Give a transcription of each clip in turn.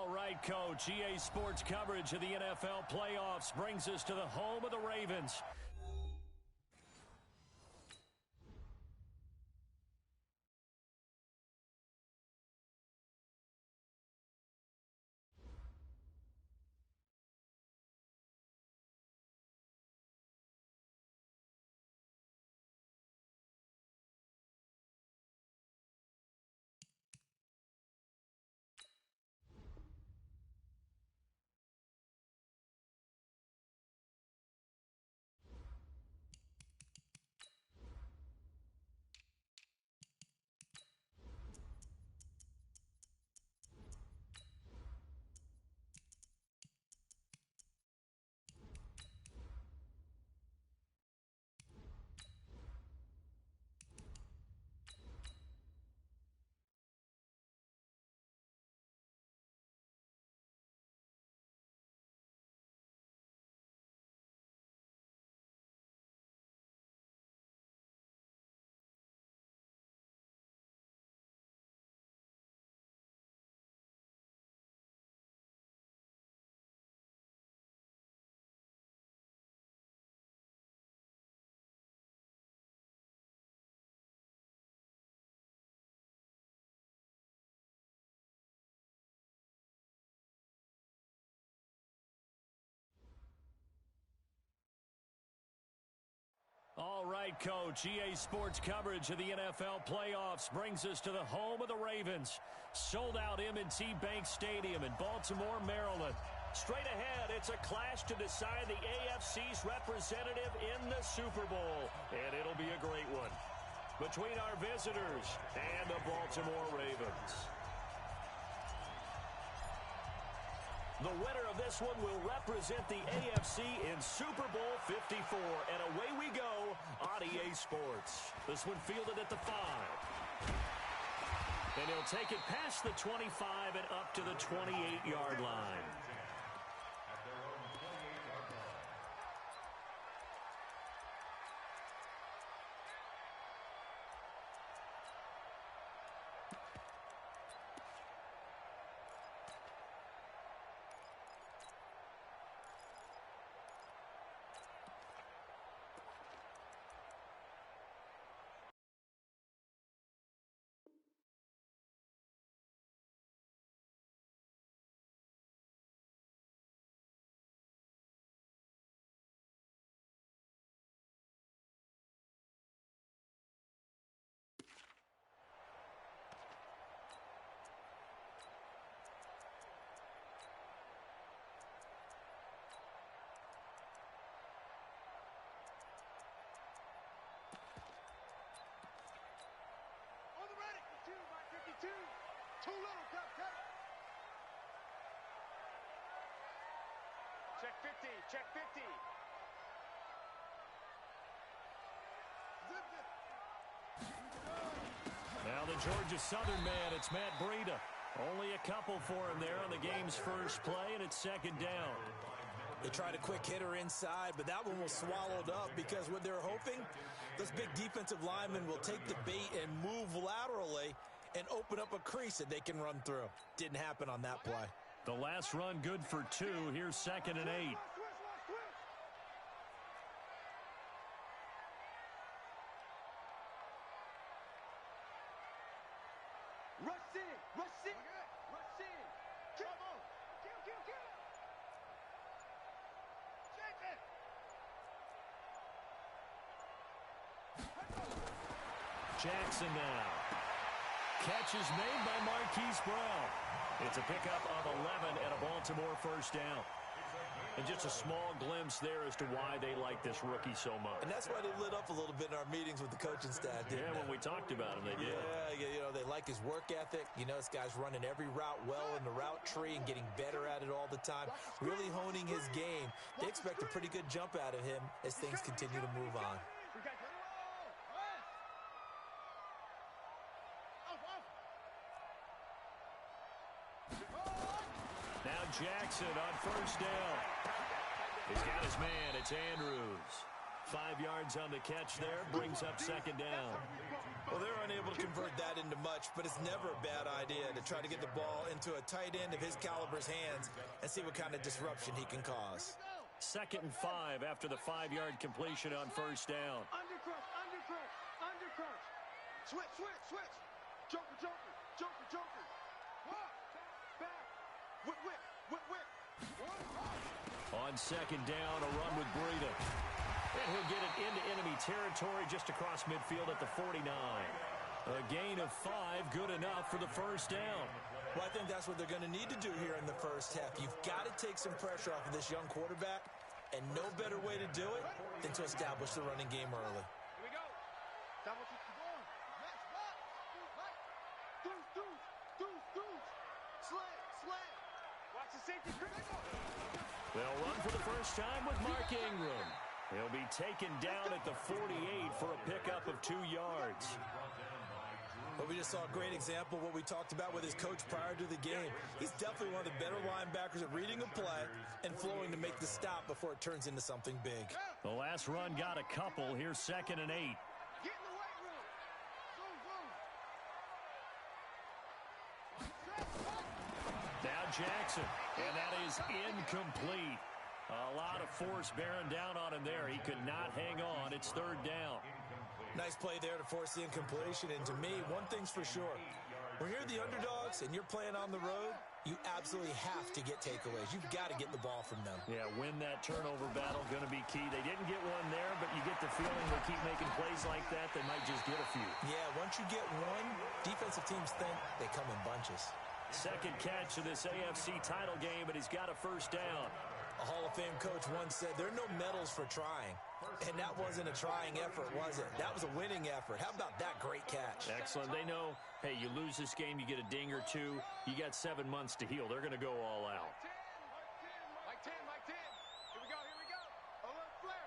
All right, Coach. EA Sports coverage of the NFL playoffs brings us to the home of the Ravens. All right, Coach. EA Sports coverage of the NFL playoffs brings us to the home of the Ravens. Sold-out M&T Bank Stadium in Baltimore, Maryland. Straight ahead, it's a clash to decide the AFC's representative in the Super Bowl. And it'll be a great one between our visitors and the Baltimore Ravens. The winner of this one will represent the AFC in Super Bowl 54. And away we go on EA Sports. This one fielded at the 5. And he'll take it past the 25 and up to the 28-yard line. Too little, cut. Check 50. Now the Georgia Southern man, it's Matt Breida. Only a couple for him there on the game's first play, and it's second down. They tried a quick hitter inside, but that one was swallowed up because what they're hoping, those big defensive linemen will take the bait and move laterally and open up a crease that they can run through. Didn't happen on that play. The last run good for 2. Here's 2nd and 8. Rush in. Come on. Kill. Jackson now. Catch is made by Marquise Brown. It's a pickup of 11 and a Baltimore first down. And just a small glimpse there as to why they like this rookie so much. And that's why they lit up a little bit in our meetings with the coaching staff, didn't they? When we talked about him, they did. Yeah, they like his work ethic. This guy's running every route well in the route tree and getting better at it all the time. Really honing his game. They expect a pretty good jump out of him as things continue to move on. Jackson on first down. He's got his man. It's Andrews. 5 yards on the catch there. Brings up second down. Well, they're unable to convert that into much, but it's never a bad idea to try to get the ball into a tight end of his caliber's hands and see what kind of disruption he can cause. 2nd and 5 after the 5-yard completion on first down. Undercrunch, undercrunch, undercrunch. Switch, switch, switch. Joker, joker, joker, joker. Walk, back, whip, whip, whip, whip. On 2nd down, a run with Breida. And he'll get it into enemy territory just across midfield at the 49. A gain of 5, good enough for the first down. Well, I think that's what they're going to need to do here in the first half. You've got to take some pressure off of this young quarterback, and no better way to do it than to establish the running game early. Here we go. Double to the ball. Let's rock. Deuce. Slam. Watch the safety. They'll run for the first time with Mark Ingram. He'll be taken down at the 48 for a pickup of 2 yards. But we just saw a great example of what we talked about with his coach prior to the game. He's definitely one of the better linebackers at reading a play and flowing to make the stop before it turns into something big. The last run got a couple. Here's 2nd and 8. Get in the weight room. Zoom. Now Jackson, and that is incomplete. A lot of force bearing down on him there. He could not hang on. It's 3rd down. Nice play there to force the incompletion. And to me, one thing's for sure. When you're the underdogs and you're playing on the road, you absolutely have to get takeaways. You've got to get the ball from them. Yeah, win that turnover battle, going to be key. They didn't get one there, but you get the feeling they keep making plays like that, they might just get a few. Yeah, once you get one, defensive teams think they come in bunches. 2nd catch of this AFC title game, but he's got a first down. A Hall of Fame coach once said, there are no medals for trying. And that wasn't a trying effort, was it? That was a winning effort. How about that great catch? Excellent. They know, hey, you lose this game, you get a ding or 2. You got 7 months to heal. They're going to go all out. Mike 10. Here we go. Alert flare.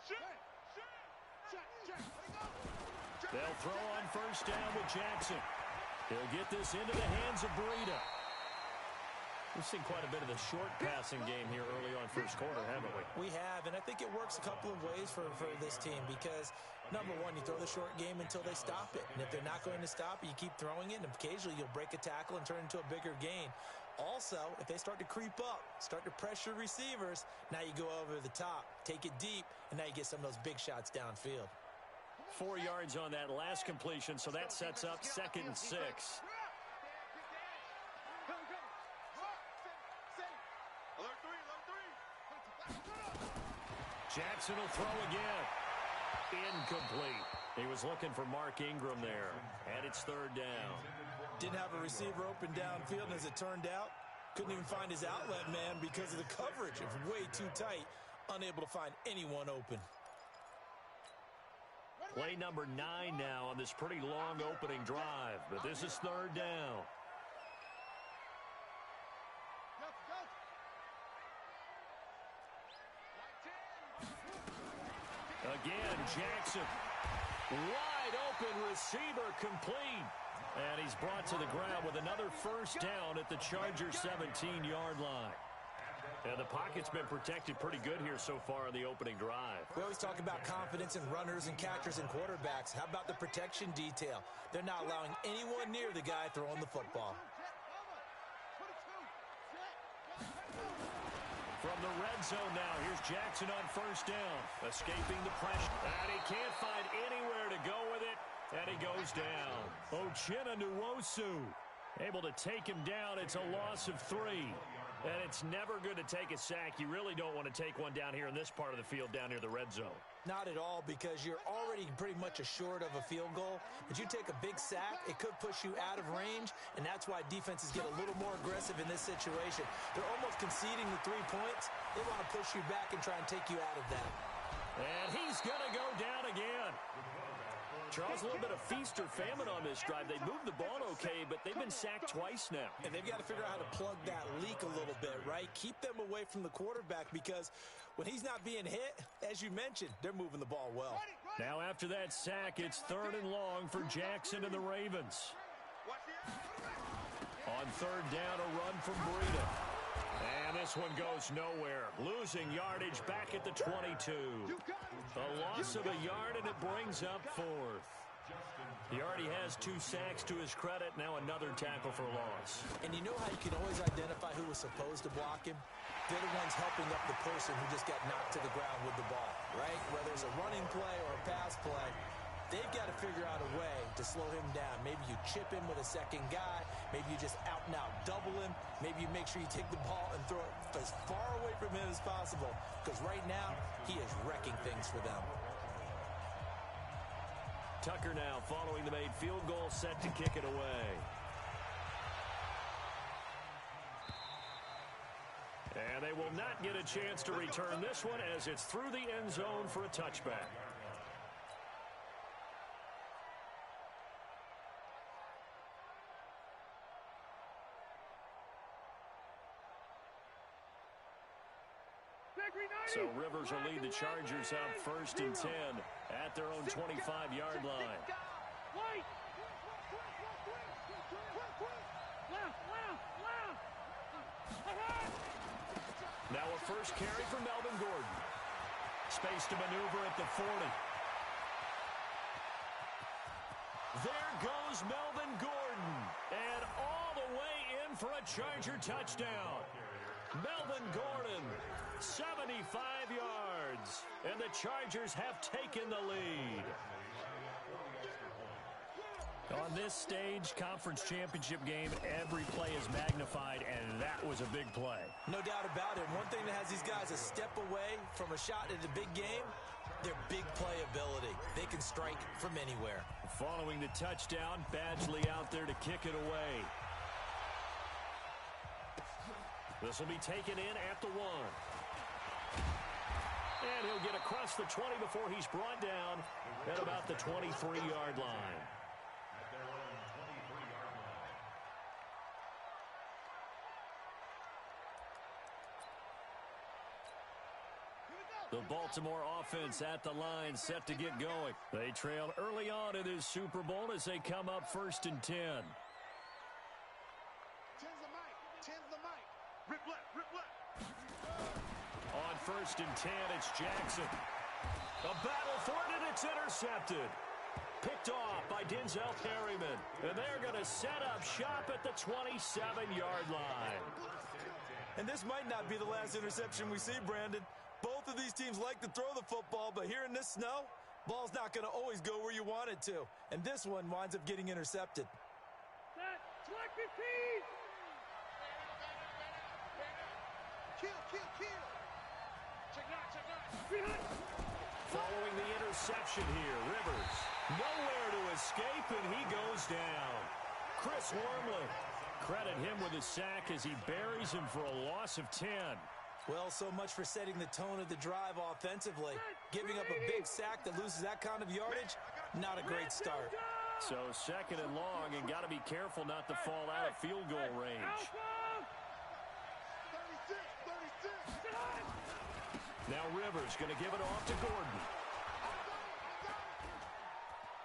Shoot. Check. They'll throw on first down with Jackson. He'll get this into the hands of Breida. We've seen quite a bit of the short passing game here early on first quarter, haven't we? We have, and I think it works a couple of ways for this team because, number one, you throw the short game until they stop it. And if they're not going to stop it, you keep throwing it, and occasionally you'll break a tackle and turn it into a bigger gain. Also, if they start to creep up, start to pressure receivers, now you go over the top, take it deep, and now you get some of those big shots downfield. 4 yards on that last completion, so that sets up 2nd and 6. Jackson will throw again. Incomplete. He was looking for Mark Ingram there, and it's 3rd down. Didn't have a receiver open downfield, and as it turned out, couldn't even find his outlet man because of the coverage. It was way too tight, unable to find anyone open. Play number 9 now on this pretty long opening drive, but this is 3rd down. Again, Jackson. Wide open receiver complete. And he's brought to the ground with another first down at the Chargers' 17-yard line. And the pocket's been protected pretty good here so far in the opening drive. We always talk about confidence in runners and catchers and quarterbacks. How about the protection detail? They're not allowing anyone near the guy throwing the football. From the red zone now, here's Jackson on first down. Escaping the pressure. And he can't find anywhere to go with it. And he goes down. Uchenna Nwosu able to take him down. It's a loss of 3. And it's never good to take a sack. You really don't want to take one down here in this part of the field down near the red zone. Not at all, because you're already pretty much assured of a field goal. But you take a big sack, it could push you out of range, and that's why defenses get a little more aggressive in this situation. They're almost conceding the 3 points. They want to push you back and try and take you out of that. And he's going to go down again. Charles, a little bit of feast or famine on this drive. They moved the ball okay, but they've been sacked twice now. And they've got to figure out how to plug that leak a little bit, right? Keep them away from the quarterback, because when he's not being hit, as you mentioned, they're moving the ball well. Now after that sack, it's 3rd and long for Jackson and the Ravens. On 3rd down, a run from Breida. And this one goes nowhere. Losing yardage back at the 22. A loss of a yard, and it brings up fourth. He already has 2 sacks to his credit. Now another tackle for loss. And you know how you can always identify who was supposed to block him? They're the ones helping up the person who just got knocked to the ground with the ball, right? Whether it's a running play or a pass play, they've got to figure out a way to slow him down. Maybe you chip him with a second guy. Maybe you just out-and-out double him. Maybe you make sure you take the ball and throw it as far away from him as possible. Because right now, he is wrecking things for them. Tucker now following the made field goal, set to kick it away. And they will not get a chance to return this one as it's through the end zone for a touchback. So Rivers will lead the Chargers up 1st and 10 at their own 25-yard line. Now a first carry for Melvin Gordon. Space to maneuver at the 40. There goes Melvin Gordon. And all the way in for a Charger touchdown. Melvin Gordon, 75 yards. And the Chargers have taken the lead. On this stage, conference championship game, every play is magnified, and that was a big play. No doubt about it. One thing that has these guys a step away from a shot at the big game, their big play ability. They can strike from anywhere. Following the touchdown, Badgley out there to kick it away. This will be taken in at the 1. And he'll get across the 20 before he's brought down at about the 23-yard line. The Baltimore offense at the line, set to get going. They trailed early on in this Super Bowl as they come up 1st and 10. On 1st and 10, it's Jackson. A battle for it, and it's intercepted. Picked off by Denzel Perryman. And they're going to set up shop at the 27-yard line. And this might not be the last interception we see, Brandon. Both of these teams like to throw the football, but here in this snow, ball's not going to always go where you want it to. And this one winds up getting intercepted. Set, 15. Kill. Following the interception here, Rivers nowhere to escape, and he goes down. Chris Wormley, credit him with a sack as he buries him for a loss of 10. Well, so much for setting the tone of the drive offensively. Giving up a big sack that loses that kind of yardage, not a great start. So 2nd and long, and got to be careful not to fall out of field goal range. Now Rivers going to give it off to Gordon.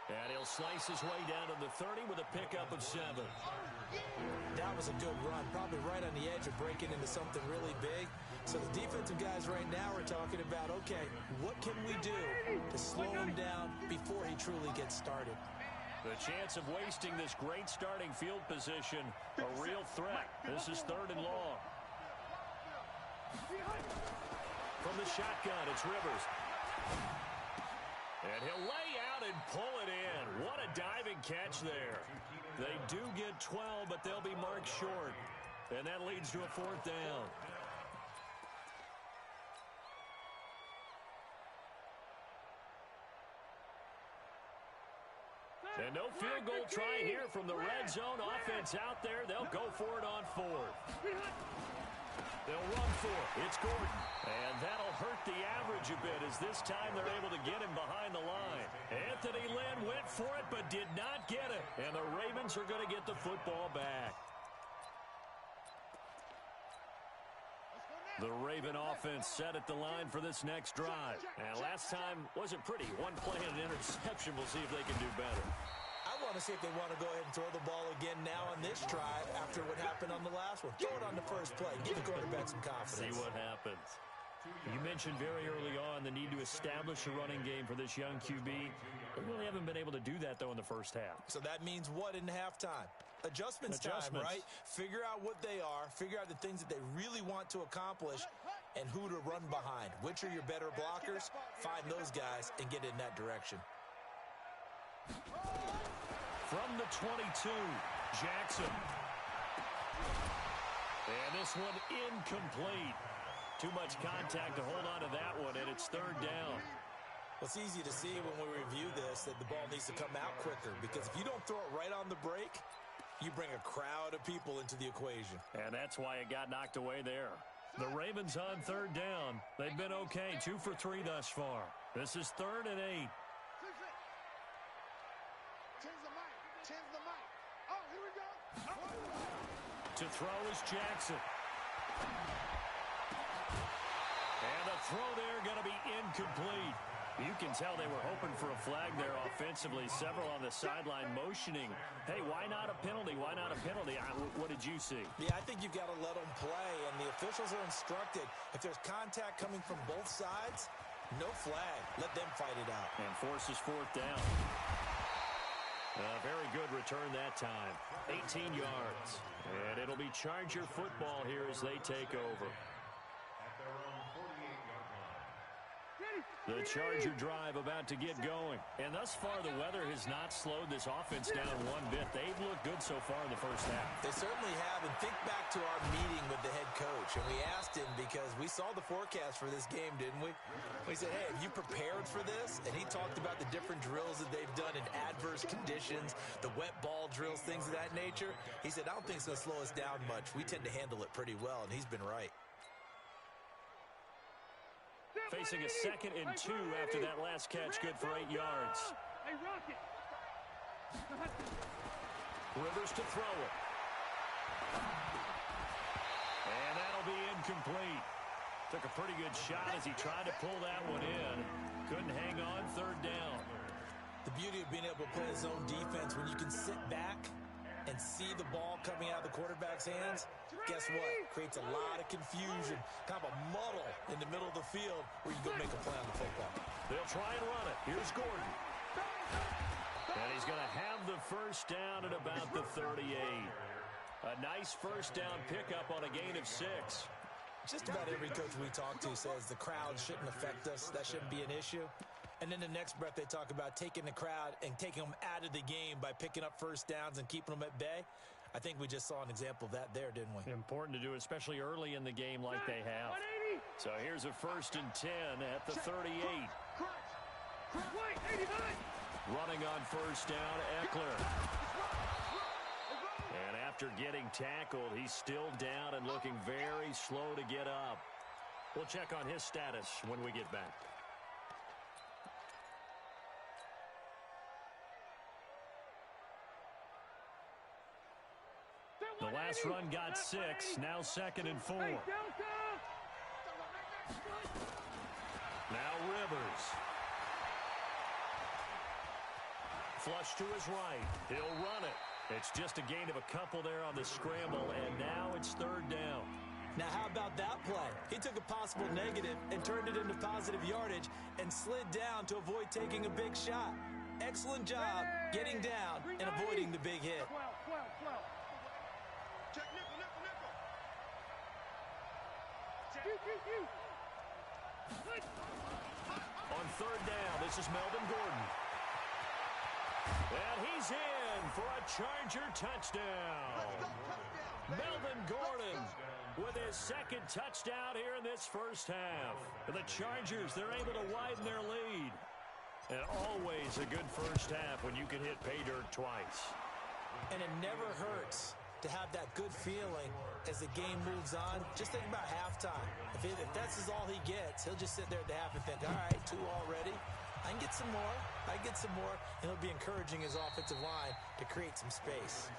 And he'll slice his way down to the 30 with a pickup of 7. That was a good run, probably right on the edge of breaking into something really big. So the defensive guys right now are talking about, okay, what can we do to slow him down before he truly gets started? The chance of wasting this great starting field position, a real threat. This is 3rd and long. From the shotgun, it's Rivers. And he'll lay out and pull it in. What a diving catch there. They do get 12, but they'll be marked short. And that leads to a 4th down. And no field goal try here from the red zone offense out there. They'll go for it on 4th. They'll run for it. It's Gordon. And that'll hurt the average a bit as this time they're able to get him behind the line. Anthony Lynn went for it but did not get it. And the Ravens are going to get the football back. The Raven offense set at the line for this next drive. And last time wasn't pretty. One play and an interception. We'll see if they can do better. I want to see if they want to go ahead and throw the ball again now on this drive after what happened on the last one. Throw it on the first play. Give the quarterback some confidence. See what happens. You mentioned very early on the need to establish a running game for this young QB. They really haven't been able to do that, though, in the first half. So that means what in halftime? Adjustments time, right? Figure out what they are. Figure out the things that they really want to accomplish and who to run behind. Which are your better blockers? Find those guys and get in that direction. From the 22, Jackson. And this one incomplete. Too much contact to hold on to that one, and it's third down. Well, it's easy to see when we review this that the ball needs to come out quicker, because if you don't throw it right on the break, you bring a crowd of people into the equation. And that's why it got knocked away there. The Ravens on third down. They've been okay, 2 for 3 thus far. This is 3rd and 8. Oh, here we go. To throw is Jackson. And the throw there going to be incomplete. You can tell they were hoping for a flag there offensively. Several on the sideline motioning. Hey, why not a penalty? Why not a penalty? What did you see? Yeah, I think you've got to let them play, and the officials are instructed. If there's contact coming from both sides, no flag. Let them fight it out. And forces 4th down. A very good return that time. 18 yards. And it'll be Charger football here as they take over. The Charger drive about to get going. And thus far, the weather has not slowed this offense down one bit. They've looked good so far in the first half. They certainly have. And think back to our meeting with the head coach. And we asked him, because we saw the forecast for this game, didn't we? We said, hey, have you prepared for this? And he talked about the different drills that they've done in adverse conditions, the wet ball drills, things of that nature. He said, I don't think it's going to slow us down much. We tend to handle it pretty well, and he's been right. Facing a 2nd and 2 after that last catch, good for 8 yards. Rivers to throw it. And that'll be incomplete. Took a pretty good shot as he tried to pull that one in. Couldn't hang on, 3rd down. The beauty of being able to play his own defense, when you can sit back and see the ball coming out of the quarterback's hands, guess what? Creates a lot of confusion, kind of a muddle in the middle of the field where you go make a play on the football. They'll try and run it. Here's Gordon. And he's going to have the first down at about the 38. A nice first down pickup on a gain of 6. Just about every coach we talk to says the crowd shouldn't affect us. That shouldn't be an issue. And then the next breath they talk about taking the crowd and taking them out of the game by picking up first downs and keeping them at bay. I think we just saw an example of that there, didn't we? Important to do, especially early in the game like they have. So here's a 1st and 10 at the 38. Running on first down, Eckler. And after getting tackled, he's still down and looking very slow to get up. We'll check on his status when we get back. The last run got 6, now 2nd and 4. Now Rivers. Flush to his right. He'll run it. It's just a gain of a couple there on the scramble, and now it's 3rd down. Now, how about that play? He took a possible negative and turned it into positive yardage and slid down to avoid taking a big shot. Excellent job getting down and avoiding the big hit. Check nickel, nickel, nickel. On 3rd down, this is Melvin Gordon. And he's in for a Charger touchdown. Melvin Gordon with his 2nd touchdown here in this first half. The Chargers, they're able to widen their lead. And always a good first half when you can hit pay dirt twice. And it never hurts to have that good feeling as the game moves on. Just think about halftime. If that's all he gets, he'll just sit there at the half and think, all right, 2 already. I can get some more. I can get some more. And he'll be encouraging his offensive line to create some space.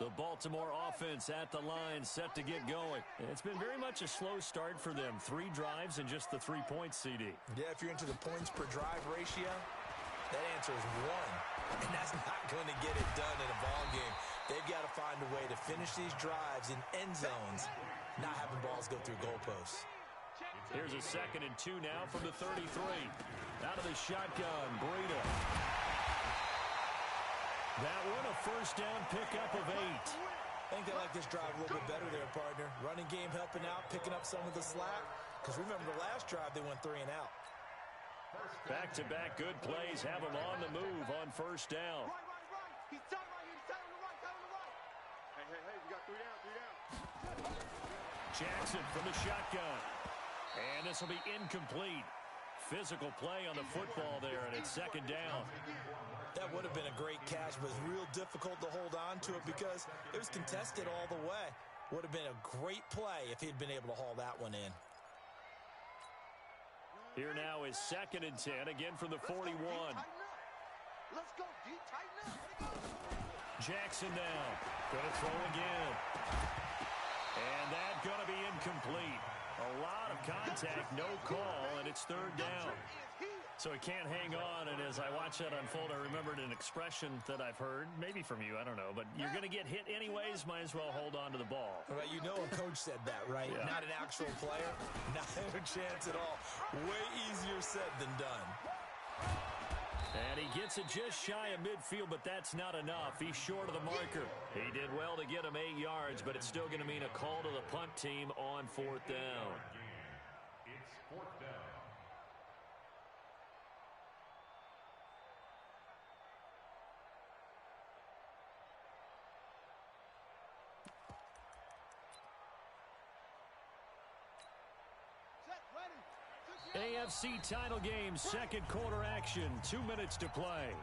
The Baltimore offense at the line, set to get going. It's been very much a slow start for them. 3 drives and just the 3 points, CD. Yeah, if you're into the points per drive ratio, that answer is 1. And that's not going to get it done in a ball game. They've got to find a way to finish these drives in end zones, not having balls go through goalposts. Here's a 2nd and 2 now from the 33. Out of the shotgun, Breida. That one a first down pickup of 8. I think they like this drive a little bit better there, partner. Running game helping out, picking up some of the slack. Because remember the last drive, they went 3 and out. Back-to-back good plays have them on the move on first down. Right. He's tight right here. He's tight on the right. Hey, we got 3 down. Jackson from the shotgun. And this will be incomplete. Physical play on the football there, and it's 2nd down. That would have been a great catch, but it was real difficult to hold on to it because it was contested all the way. Would have been a great play if he'd been able to haul that one in. Here now is 2nd and 10, again from the 41. Let's go, D. Tighten up. Jackson now. Gonna throw again. And that's gonna be incomplete. A lot of contact, no call, and it's 3rd down. So he can't hang on, and as I watch that unfold, I remembered an expression that I've heard, maybe from you, I don't know, but you're going to get hit anyways, might as well hold on to the ball. Right, you know a coach said that, right? Yeah. Not an actual player, not a chance at all. Way easier said than done. And he gets it just shy of midfield, but that's not enough. He's short of the marker. He did well to get him 8 yards, but it's still going to mean a call to the punt team on 4th down. It's 4th down. AFC title game, 2nd quarter action, 2 minutes to play.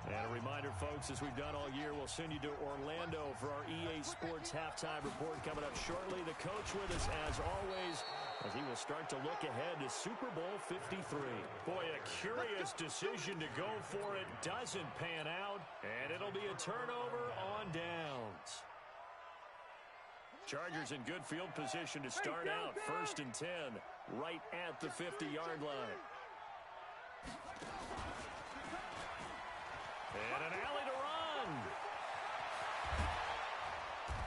And a reminder, folks, as we've done all year, we'll send you to Orlando for our EA Sports halftime report coming up shortly. The coach with us, as always, as he will start to look ahead to Super Bowl 53. Boy, a curious decision to go for it. Doesn't pan out, and it'll be a turnover on downs. Chargers in good field position to start out. 1st and 10, right at the 50-yard line. And an alley to run.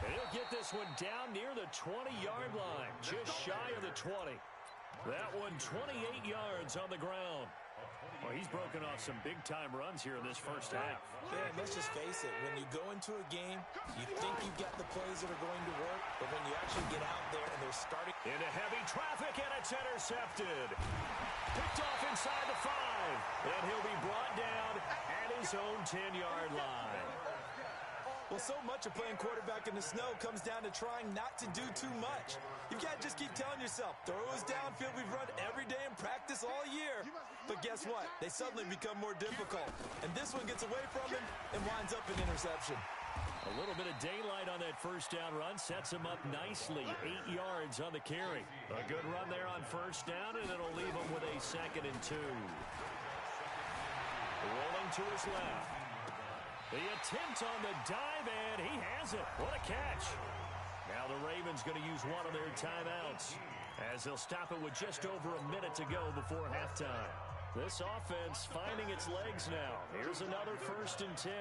And he'll get this one down near the 20-yard line, just shy of the 20. That one 28 yards on the ground. Well, he's broken off some big-time runs here in this first half. Yeah, and let's just face it. When you go into a game, you think you've got the plays that are going to work, but when you actually get out there and they're starting... Into heavy traffic, and it's intercepted. Picked off inside the 5. And he'll be brought down at his own 10-yard line. Well, so much of playing quarterback in the snow comes down to trying not to do too much. You've got to just keep telling yourself, throws downfield we've run every day in practice all year. But guess what? They suddenly become more difficult. And this one gets away from him and winds up an interception. A little bit of daylight on that first down run sets him up nicely. 8 yards on the carry. A good run there on first down, and it'll leave him with a 2nd and 2. Rolling to his left. The attempt on the dive, and he has it. What a catch. Now the Ravens going to use one of their timeouts as they'll stop it with just over a minute to go before halftime. This offense finding its legs now. Here's another 1st and 10.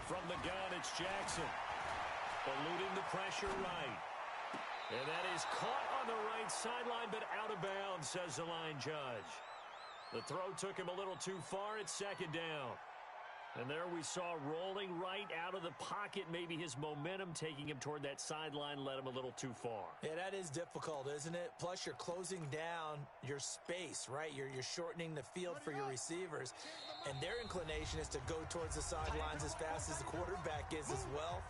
From the gun, it's Jackson. Eluding the pressure right. And that is caught on the right sideline, but out of bounds, says the line judge. The throw took him a little too far. It's 2nd down. And there we saw rolling right out of the pocket. Maybe his momentum taking him toward that sideline led him a little too far. Yeah, that is difficult, isn't it? Plus, you're closing down your space, right? You're shortening the field for your receivers. And their inclination is to go towards the sidelines as fast as the quarterback is as well.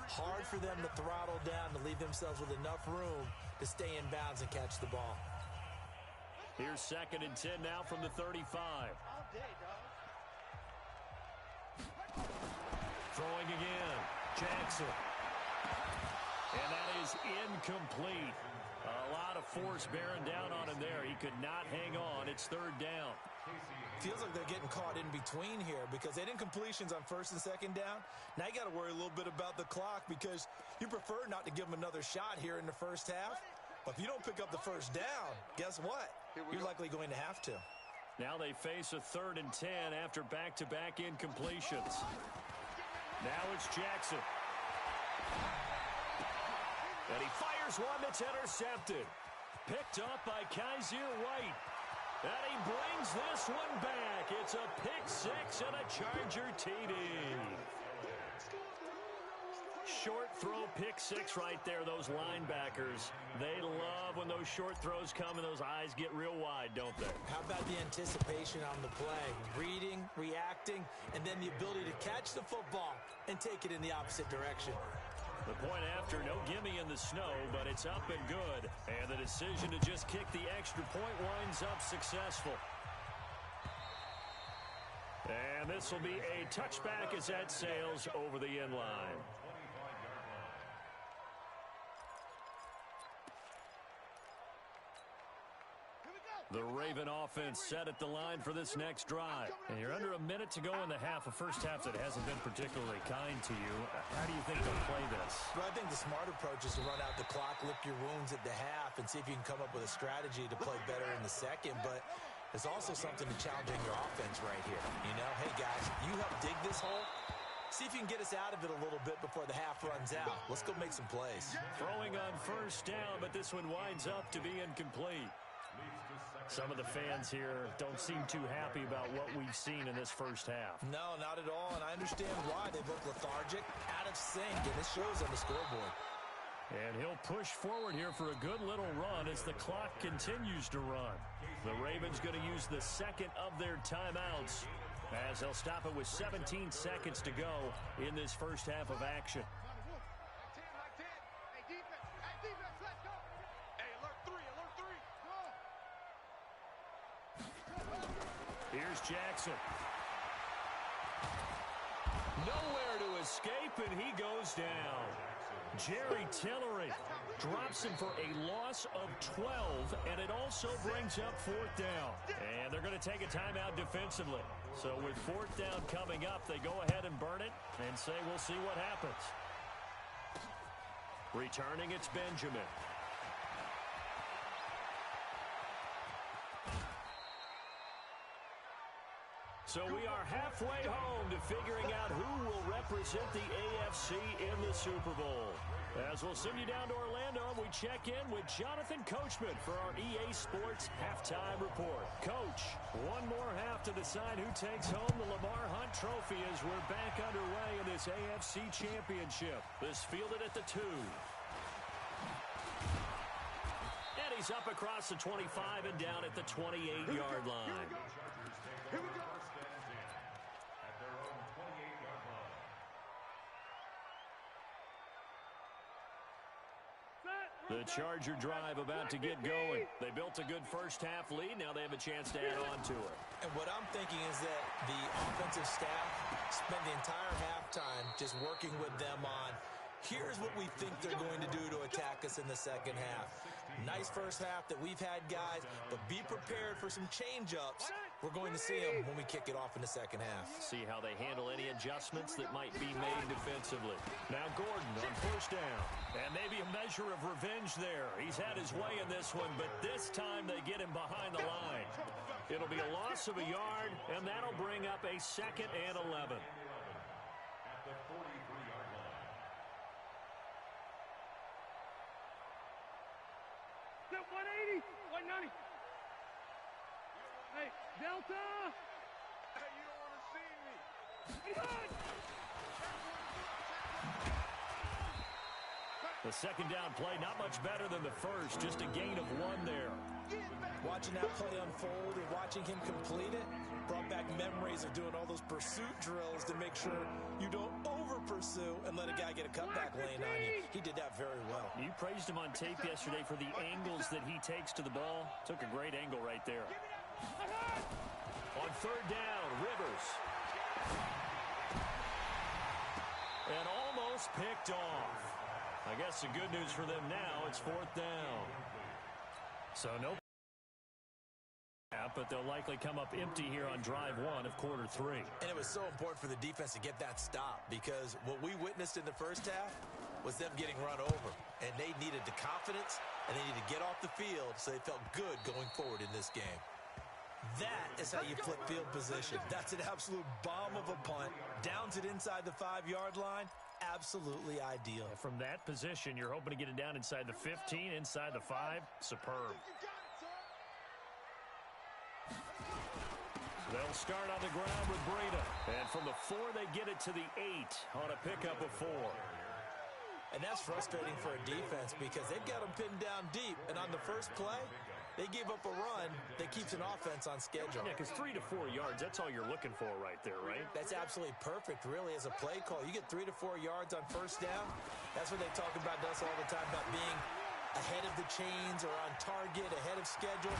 Hard for them to throttle down to leave themselves with enough room to stay in bounds and catch the ball. Here's 2nd and 10 now from the 35. Throwing again, Jackson. And that is incomplete. A lot lot of force bearing down on him there. He could not hang on. It's third down. Feels like they're getting caught in between here because they didn't completions on first and second down. Now you got to worry a little bit about the clock because you prefer not to give them another shot here in the first half. But if you don't pick up the first down, guess what? You're likely going to have to. Now they face a 3rd and 10 after back-to-back incompletions. Now it's Jackson. And he fires one that's intercepted. Picked up by Kaiser White. And he brings this one back. It's a pick six and a Charger TD. Short throw pick six right there, those linebackers. They love when those short throws come and those eyes get real wide, don't they? How about the anticipation on the play? Reading, reacting, and then the ability to catch the football and take it in the opposite direction. The point after, no gimme in the snow, but it's up and good. And the decision to just kick the extra point winds up successful. And this will be a touchback as that sails over the end line. The Raven offense set at the line for this next drive. And you're under a minute to go in the half, a first half that hasn't been particularly kind to you. How do you think they'll play this? Well, I think the smart approach is to run out the clock, lick your wounds at the half, and see if you can come up with a strategy to play better in the second. But there's also something to challenging your offense right here. You know, hey, guys, you help dig this hole. See if you can get us out of it a little bit before the half runs out. Let's go make some plays. Throwing on first down, but this one winds up to be incomplete. Some of the fans here don't seem too happy about what we've seen in this first half. No, not at all, and I understand why. They look lethargic, out of sync, and this shows on the scoreboard. And he'll push forward here for a good little run as the clock continues to run. The Ravens going to use the second of their timeouts as they'll stop it with 17 seconds to go in this first half of action. Here's Jackson. Nowhere to escape, and he goes down. Jerry Tillery drops him for a loss of 12, and it also brings up fourth down. And they're going to take a timeout defensively. So with fourth down coming up, they go ahead and burn it and say we'll see what happens. Returning, it's Benjamin. So we are halfway home to figuring out who will represent the AFC in the Super Bowl. As we'll send you down to Orlando, we check in with Jonathan Coachman for our EA Sports Halftime Report. Coach, one more half to decide who takes home the Lamar Hunt Trophy as we're back underway in this AFC Championship. This fielded at the 2. And he's up across the 25 and down at the 28-yard line. Here we go. The Charger drive about to get going. They built a good first half lead. Now they have a chance to add on to it. And what I'm thinking is that the offensive staff spent the entire halftime just working with them on, here's what we think they're going to do to attack us in the second half. Nice first half that we've had, guys, but be prepared for some change-ups. We're going to see them when we kick it off in the second half. See how they handle any adjustments that might be made defensively. Now Gordon on first down. And maybe a measure of revenge there. He's had his way in this one, but this time they get him behind the line. It'll be a loss of a yard, and that'll bring up a 2nd and 11. At the 43-yard line. Step 180, 190. Hey, Delta! Hey, you don't want to see me. The second down play, not much better than the first, just a gain of 1 there. Watching that play unfold and watching him complete it brought back memories of doing all those pursuit drills to make sure you don't over-pursue and let a guy get a cutback lane on you. He did that very well. You praised him on tape yesterday for the angles that he takes to the ball. Took a great angle right there. On third down, Rivers. And almost picked off. I guess the good news for them now, it's fourth down. So no, but they'll likely come up empty here on drive one of quarter three. And it was so important for the defense to get that stop, because what we witnessed in the first half was them getting run over. And they needed the confidence, and they needed to get off the field so they felt good going forward in this game. That is how you flip field position. That's an absolute bomb of a punt. Downs it inside the 5-yard line. Absolutely ideal. And from that position, you're hoping to get it down inside the 15, inside the 5. Superb. They'll start on the ground with Breida. And from the 4, they get it to the 8 on a pickup of 4. And that's frustrating for a defense because they've got them pinned down deep. And on the first play, they gave up a run that keeps an offense on schedule. Yeah, because 3 to 4 yards, that's all you're looking for right there, right? That's absolutely perfect, really, as a play call. You get 3 to 4 yards on first down. That's what they talk about us all the time, about being ahead of the chains or on target, ahead of schedule.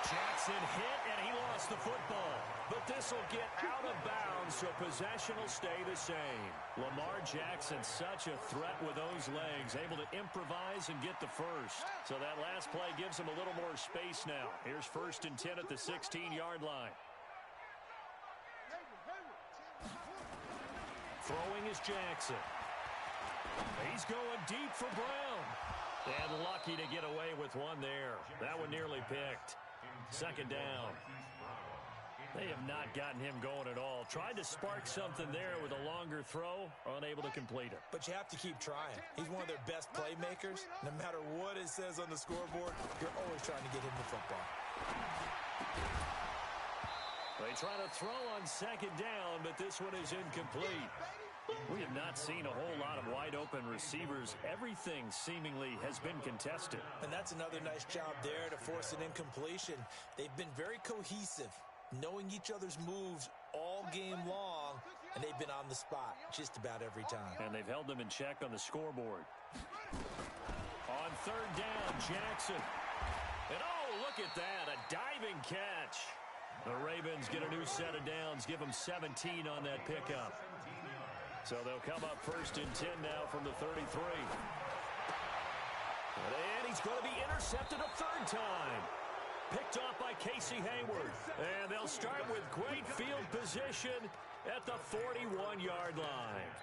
Jackson hit, and he lost the football. But this will get out of bounds, so possession will stay the same. Lamar Jackson, such a threat with those legs, able to improvise and get the first. So that last play gives him a little more space now. Here's 1st and 10 at the 16-yard line. Throwing is Jackson. He's going deep for Brown. And lucky to get away with one there. That one nearly picked. 2nd down. They have not gotten him going at all. Tried to spark something there with a longer throw, unable to complete it. But you have to keep trying. He's one of their best playmakers. No matter what it says on the scoreboard, you're always trying to get him the football. They try to throw on 2nd down, but this one is incomplete. We have not seen a whole lot of wide-open receivers. Everything seemingly has been contested. And that's another nice job there to force an incompletion. They've been very cohesive, knowing each other's moves all game long, and they've been on the spot just about every time. And they've held them in check on the scoreboard. On 3rd down, Jackson. And oh, look at that, a diving catch. The Ravens get a new set of downs, give them 17 on that pickup. So they'll come up 1st and 10 now from the 33. And he's going to be intercepted a 3rd time. Picked off by Casey Hayward. And they'll start with great field position at the 41-yard line.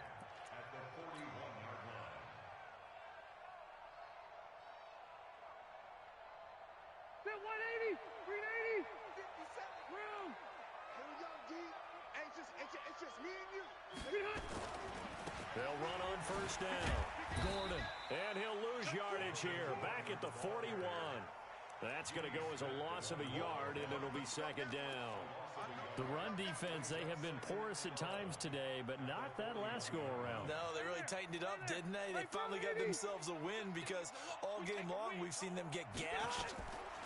That 180, 380, 57, round. Here we go, D. It's just me and you. They'll run on 1st down. Gordon. And he'll lose yardage here. Back at the 41. That's going to go as a loss of a yard, and it'll be 2nd down. The run defense, they have been porous at times today, but not that last go-around. No, they really tightened it up, didn't they? They finally got themselves a win because all game long we've seen them get gashed.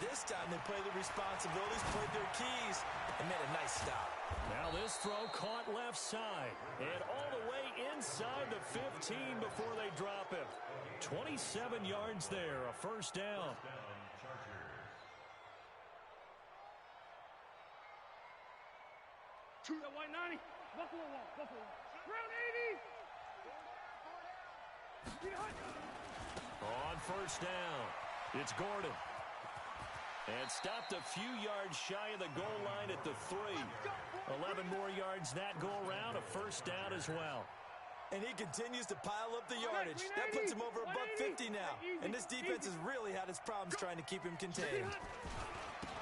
This time they played their responsibilities, played their keys, and made a nice stop. Now this throw caught left side, and all the way inside the 15 before they drop him. 27 yards there, a 1st down. To the 190, Buffalo Wall, Buffalo Wall. Round 80. On 1st down, it's Gordon. And stopped a few yards shy of the goal line at the 3. 11 more yards that go around, a 1st down as well. And he continues to pile up the yardage. That puts him over $150 now. And this defense has really had its problems trying to keep him contained.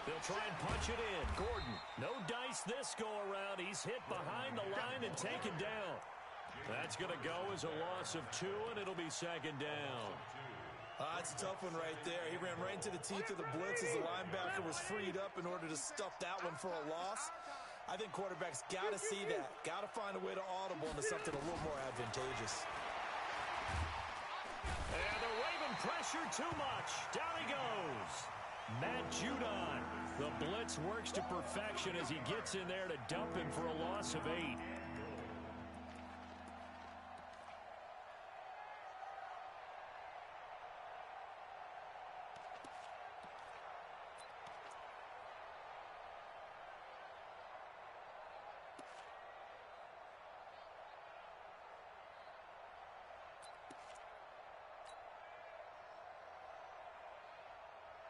They'll try and punch it in. Gordon, no dice this go around. He's hit behind the line and taken down. That's going to go as a loss of 2, and it'll be 2nd down. That's a tough one right there. He ran right into the teeth of the blitz as the linebacker was freed up in order to stuff that one for a loss. I think quarterbacks got to see that. Got to find a way to audible into something a little more advantageous. And the Raven pressure too much. Down he goes. Matt Judon. The blitz works to perfection as he gets in there to dump him for a loss of 8.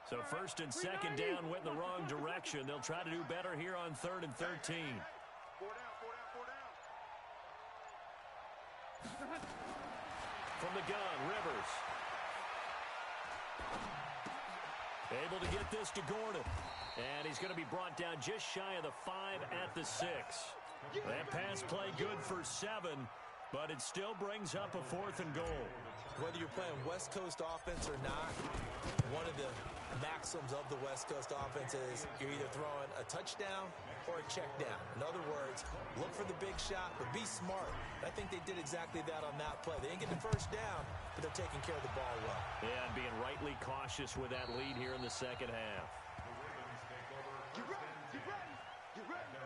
So first and second down went in the wrong direction. They'll try to do better here on 3rd and 13. 4 down, 4 down, 4 down. From the gun, Rivers. Able to get this to Gordon. And he's going to be brought down just shy of the 5 at the 6. That pass play good for 7, but it still brings up a 4th and goal. Whether you're playing West Coast offense or not, one of the maxims of the West Coast offense is you're either throwing a touchdown or a check down. In other words, look for the big shot, but be smart. I think they did exactly that on that play. They didn't get the first down, but they're taking care of the ball well. Yeah, and being rightly cautious with that lead here in the second half. Get ready, get ready, get ready.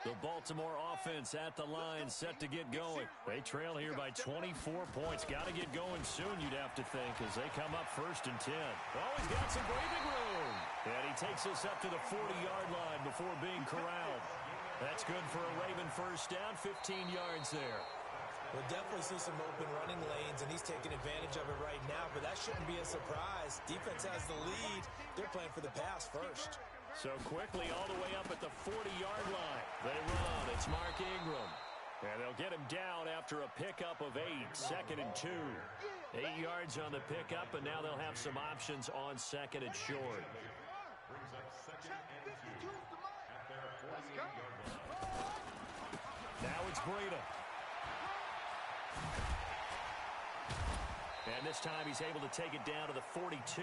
The Baltimore offense at the line, set to get going. They trail here by 24 points. Got to get going soon, you'd have to think, as they come up 1st and 10. Oh, he's got some breathing room. And he takes us up to the 40-yard line before being corralled. That's good for a Raven first down, 15 yards there. We'll definitely see some open running lanes, and he's taking advantage of it right now, but that shouldn't be a surprise. Defense has the lead. They're playing for the pass first. So quickly all the way up at the 40-yard line. They run. It's Mark Ingram. And they'll get him down after a pickup of 8. 2nd and 2. 8 yards on the pickup, and now they'll have some options on 2nd and short. Brings up 2nd and 2 at their 48-yard line. Now it's Breida. And this time he's able to take it down to the 42.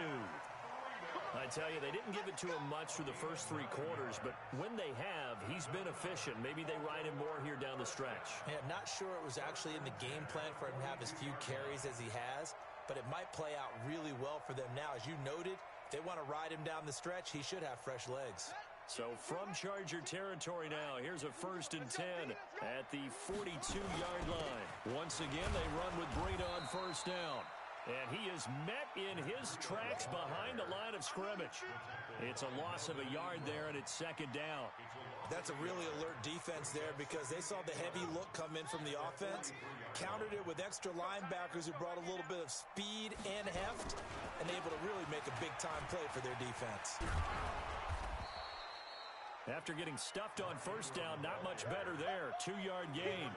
I tell you, they didn't give it to him much through the first 3 quarters, but when they have, he's been efficient. Maybe they ride him more here down the stretch. Yeah, not sure it was actually in the game plan for him to have as few carries as he has, but it might play out really well for them now. As you noted, if they want to ride him down the stretch, he should have fresh legs. So from Charger territory now, here's a 1st and 10 at the 42-yard line. Once again, they run with Breida on 1st down. And he is met in his tracks behind the line of scrimmage. It's a loss of a yard there, and it's 2nd down. That's a really alert defense there because they saw the heavy look come in from the offense, countered it with extra linebackers who brought a little bit of speed and heft, and able to really make a big-time play for their defense. After getting stuffed on 1st down, not much better there. 2-yard gain.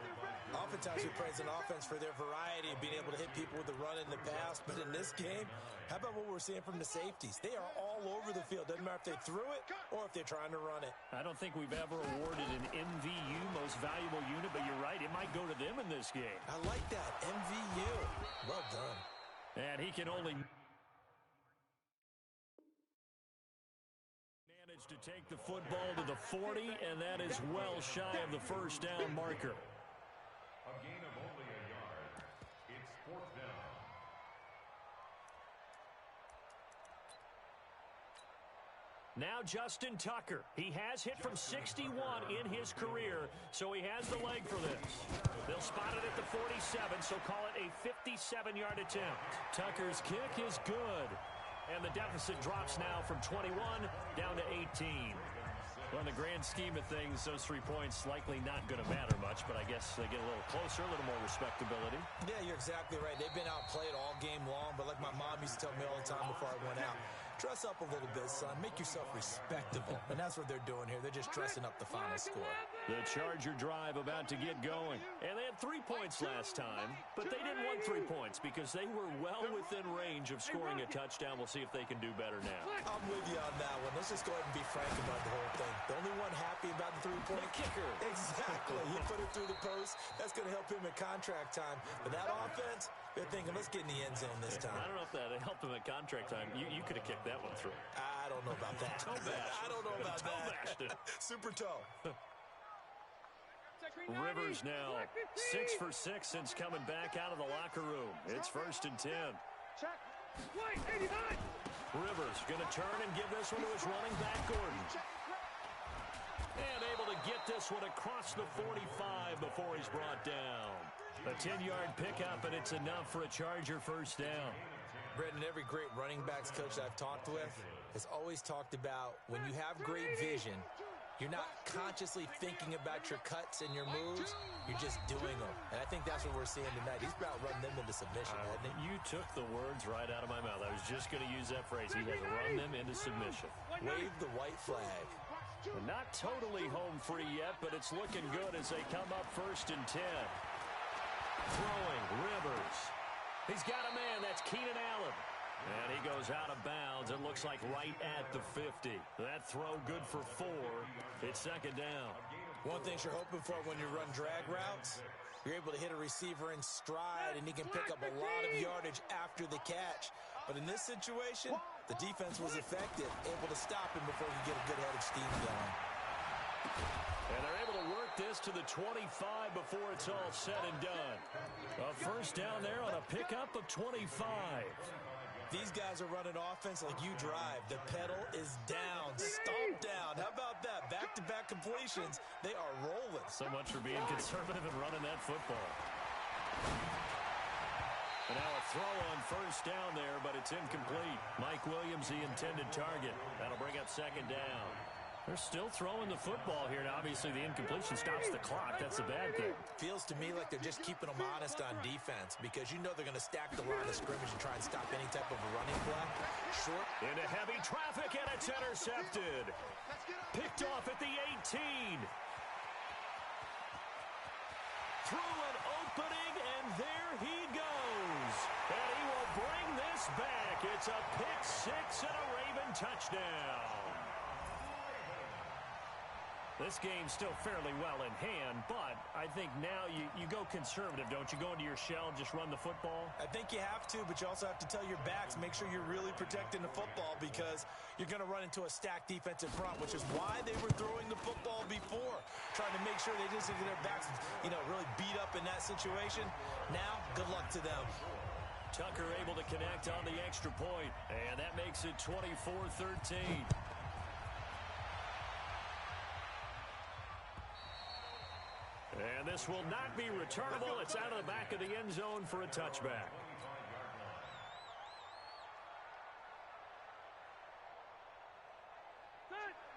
Oftentimes we praise an offense for their variety of being able to hit people with the run in the past, but in this game, how about what we're seeing from the safeties? They are all over the field. Doesn't matter if they threw it or if they're trying to run it. I don't think we've ever awarded an MVU, most valuable unit, but you're right, it might go to them in this game. I like that, MVU. Well done. And he can only to take the football to the 40, and that is well shy of the 1st down marker. A gain of only a yard. It's 4th down. Now Justin Tucker. He has hit from 61 in his career, so he has the leg for this. They'll spot it at the 47, so call it a 57-yard attempt. Tucker's kick is good. And the deficit drops now from 21 down to 18. Well, in the grand scheme of things, those 3 points likely not going to matter much, but I guess they get a little closer, a little more respectability. Yeah, you're exactly right. They've been outplayed all game long, but like my mom used to tell me all the time before I went out, dress up a little bit, son. Make yourself respectable. And that's what they're doing here. They're just dressing up the final score. The Charger drive about to get going. And they had 3 points last time, but they didn't want 3 points because they were well within range of scoring a touchdown. We'll see if they can do better now. I'm with you on that one. Let's just go ahead and be frank about the whole thing. The only one happy about the 3-point kicker. Exactly. He put it through the post. That's going to help him in contract time. But that offense, they're thinking, let's get in the end zone this time. I don't know if that helped him at contract time. You could have kicked that one through. I don't know about that. I don't know about that. Super toe. Rivers now 6 for 6 since coming back out of the locker room. It's 1st and 10. Rivers going to turn and give this one to his running back, Gordon. And able to get this one across the 45 before he's brought down. A 10-yard pickup, and it's enough for a Charger 1st down. Brendan, every great running backs coach I've talked with has always talked about when you have great vision, You're not consciously thinking about your cuts and your moves. You're just doing them. And I think that's what we're seeing tonight. He's about running them into submission, hasn't he? You took the words right out of my mouth. I was just going to use that phrase. He has run them into submission. Wave the white flag. We're not totally home free yet, but it's looking good as they come up 1st and 10. Throwing, Rivers. He's got a man. That's Keenan Allen. And he goes out of bounds. It looks like right at the 50. That throw good for 4. It's 2nd down. One thing you're hoping for when you run drag routes, you're able to hit a receiver in stride, and he can pick up a lot of yardage after the catch. But in this situation, the defense was effective, able to stop him before he could get a good head of steam going. And they're able to work this to the 25 before it's all said and done. A 1st down there on a pickup of 25. These guys are running offense like you drive. The pedal is down, stomped down. How about that? Back-to-back completions. They are rolling. So much for being conservative and running that football. And now a throw on 1st down there, but it's incomplete. Mike Williams, the intended target. That'll bring up 2nd down. They're still throwing the football here, and obviously the incompletion stops the clock. That's a bad thing. Feels to me like they're just keeping them honest on defense because you know they're going to stack the line of scrimmage and try and stop any type of a running play. Short. Into heavy traffic, and it's intercepted. Picked off at the 18. Through an opening, and there he goes. And he will bring this back. It's a pick 6 and a Raven touchdown. This game's still fairly well in hand, but I think now you go conservative, don't you? Go into your shell and just run the football? I think you have to, but you also have to tell your backs, make sure you're really protecting the football because you're going to run into a stacked defensive front, which is why they were throwing the football before, trying to make sure they didn't get their backs, really beat up in that situation. Now, good luck to them. Tucker able to connect on the extra point, and that makes it 24-13. And this will not be returnable. It's out of the back of the end zone for a touchback.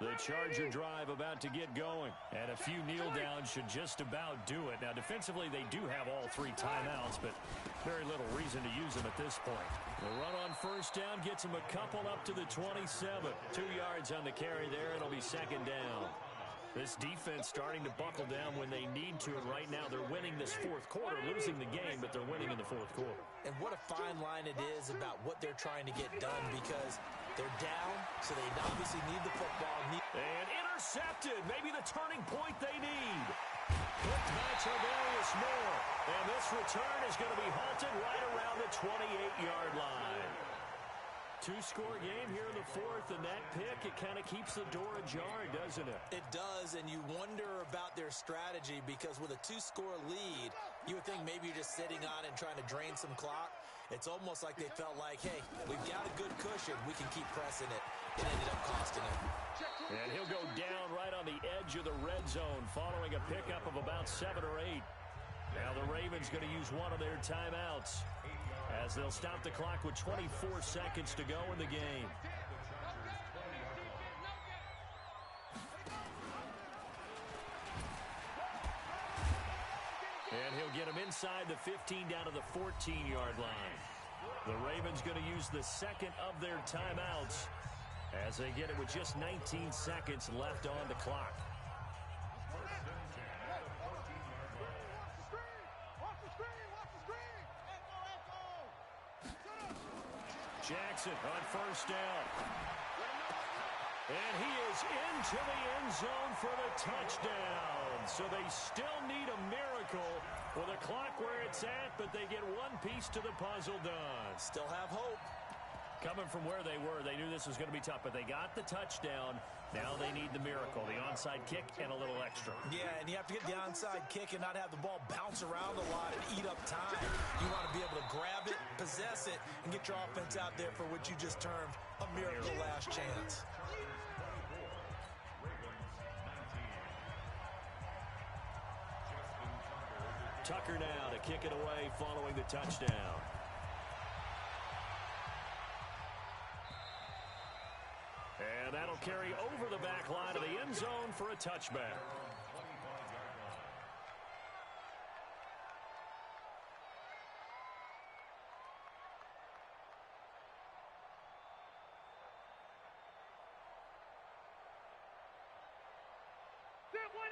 The Charger drive about to get going. And a few kneel downs should just about do it. Now, defensively, they do have all 3 timeouts, but very little reason to use them at this point. The run on 1st down gets them a couple up to the 27. 2 yards on the carry there. It'll be 2nd down. This defense starting to buckle down when they need to, and right now they're winning this 4th quarter, losing the game, but they're winning in the 4th quarter. And what a fine line it is about what they're trying to get done because they're down, so they obviously need the football. And intercepted, maybe the turning point they need. Picked by Tavarius Moore, and this return is going to be halted right around the 28-yard line. 2-score game here in the 4th, and that pick, it kind of keeps the door ajar, doesn't it? It does, and you wonder about their strategy because with a 2-score lead, you would think maybe you're just sitting on it and trying to drain some clock. It's almost like they felt like, hey, we've got a good cushion. We can keep pressing it. It ended up costing them. And he'll go down right on the edge of the red zone following a pickup of about 7 or 8. Now the Ravens going to use one of their timeouts as they'll stop the clock with 24 seconds to go in the game. And he'll get him inside the 15 down to the 14-yard line. The Ravens going to use the 2nd of their timeouts as they get it with just 19 seconds left on the clock. Jackson on 1st down. And he is into the end zone for the touchdown. So they still need a miracle with a clock where it's at, but they get one piece to the puzzle done. Still have hope. Coming from where they were, they knew this was going to be tough, but they got the touchdown. Now they need the miracle, the onside kick and a little extra. Yeah, and you have to get the onside kick and not have the ball bounce around a lot and eat up time. You want to be able to grab it, possess it, and get your offense out there for what you just termed a miracle last chance. Tucker now to kick it away following the touchdown. And that'll That'll carry over the back line of the end zone for a touchback.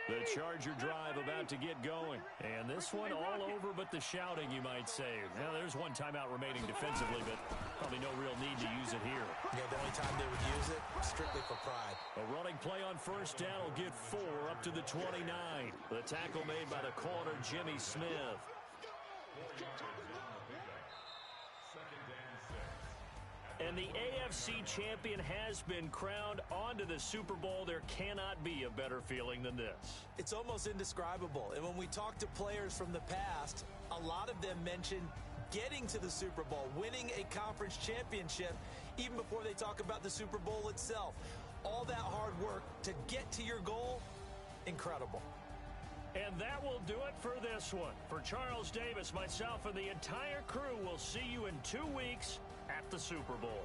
The Charger drive about to get going. And this one all over but the shouting, you might say. Now, there's one timeout remaining defensively, but probably no real need to use it here. Yeah, the only time they would use it, strictly for pride. A running play on first down will get 4 up to the 29. The tackle made by the corner, Jimmy Smith. And the AFC champion has been crowned onto the Super Bowl. There cannot be a better feeling than this. It's almost indescribable. And when we talk to players from the past, a lot of them mention getting to the Super Bowl, winning a conference championship, even before they talk about the Super Bowl itself. All that hard work to get to your goal, incredible. And that will do it for this one. For Charles Davis, myself, and the entire crew, we'll see you in 2 weeks at the Super Bowl.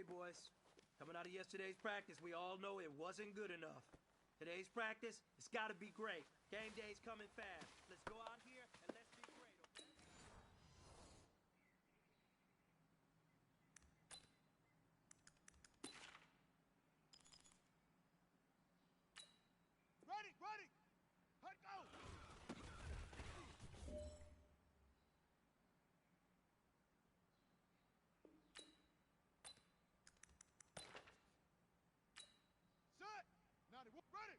Okay, boys. Coming out of yesterday's practice, we all know it wasn't good enough. Today's practice, it's got to be great. Game day's coming fast. Let's go out here and let's be great, okay? Ready, ready. Let go. Set. Now they ready.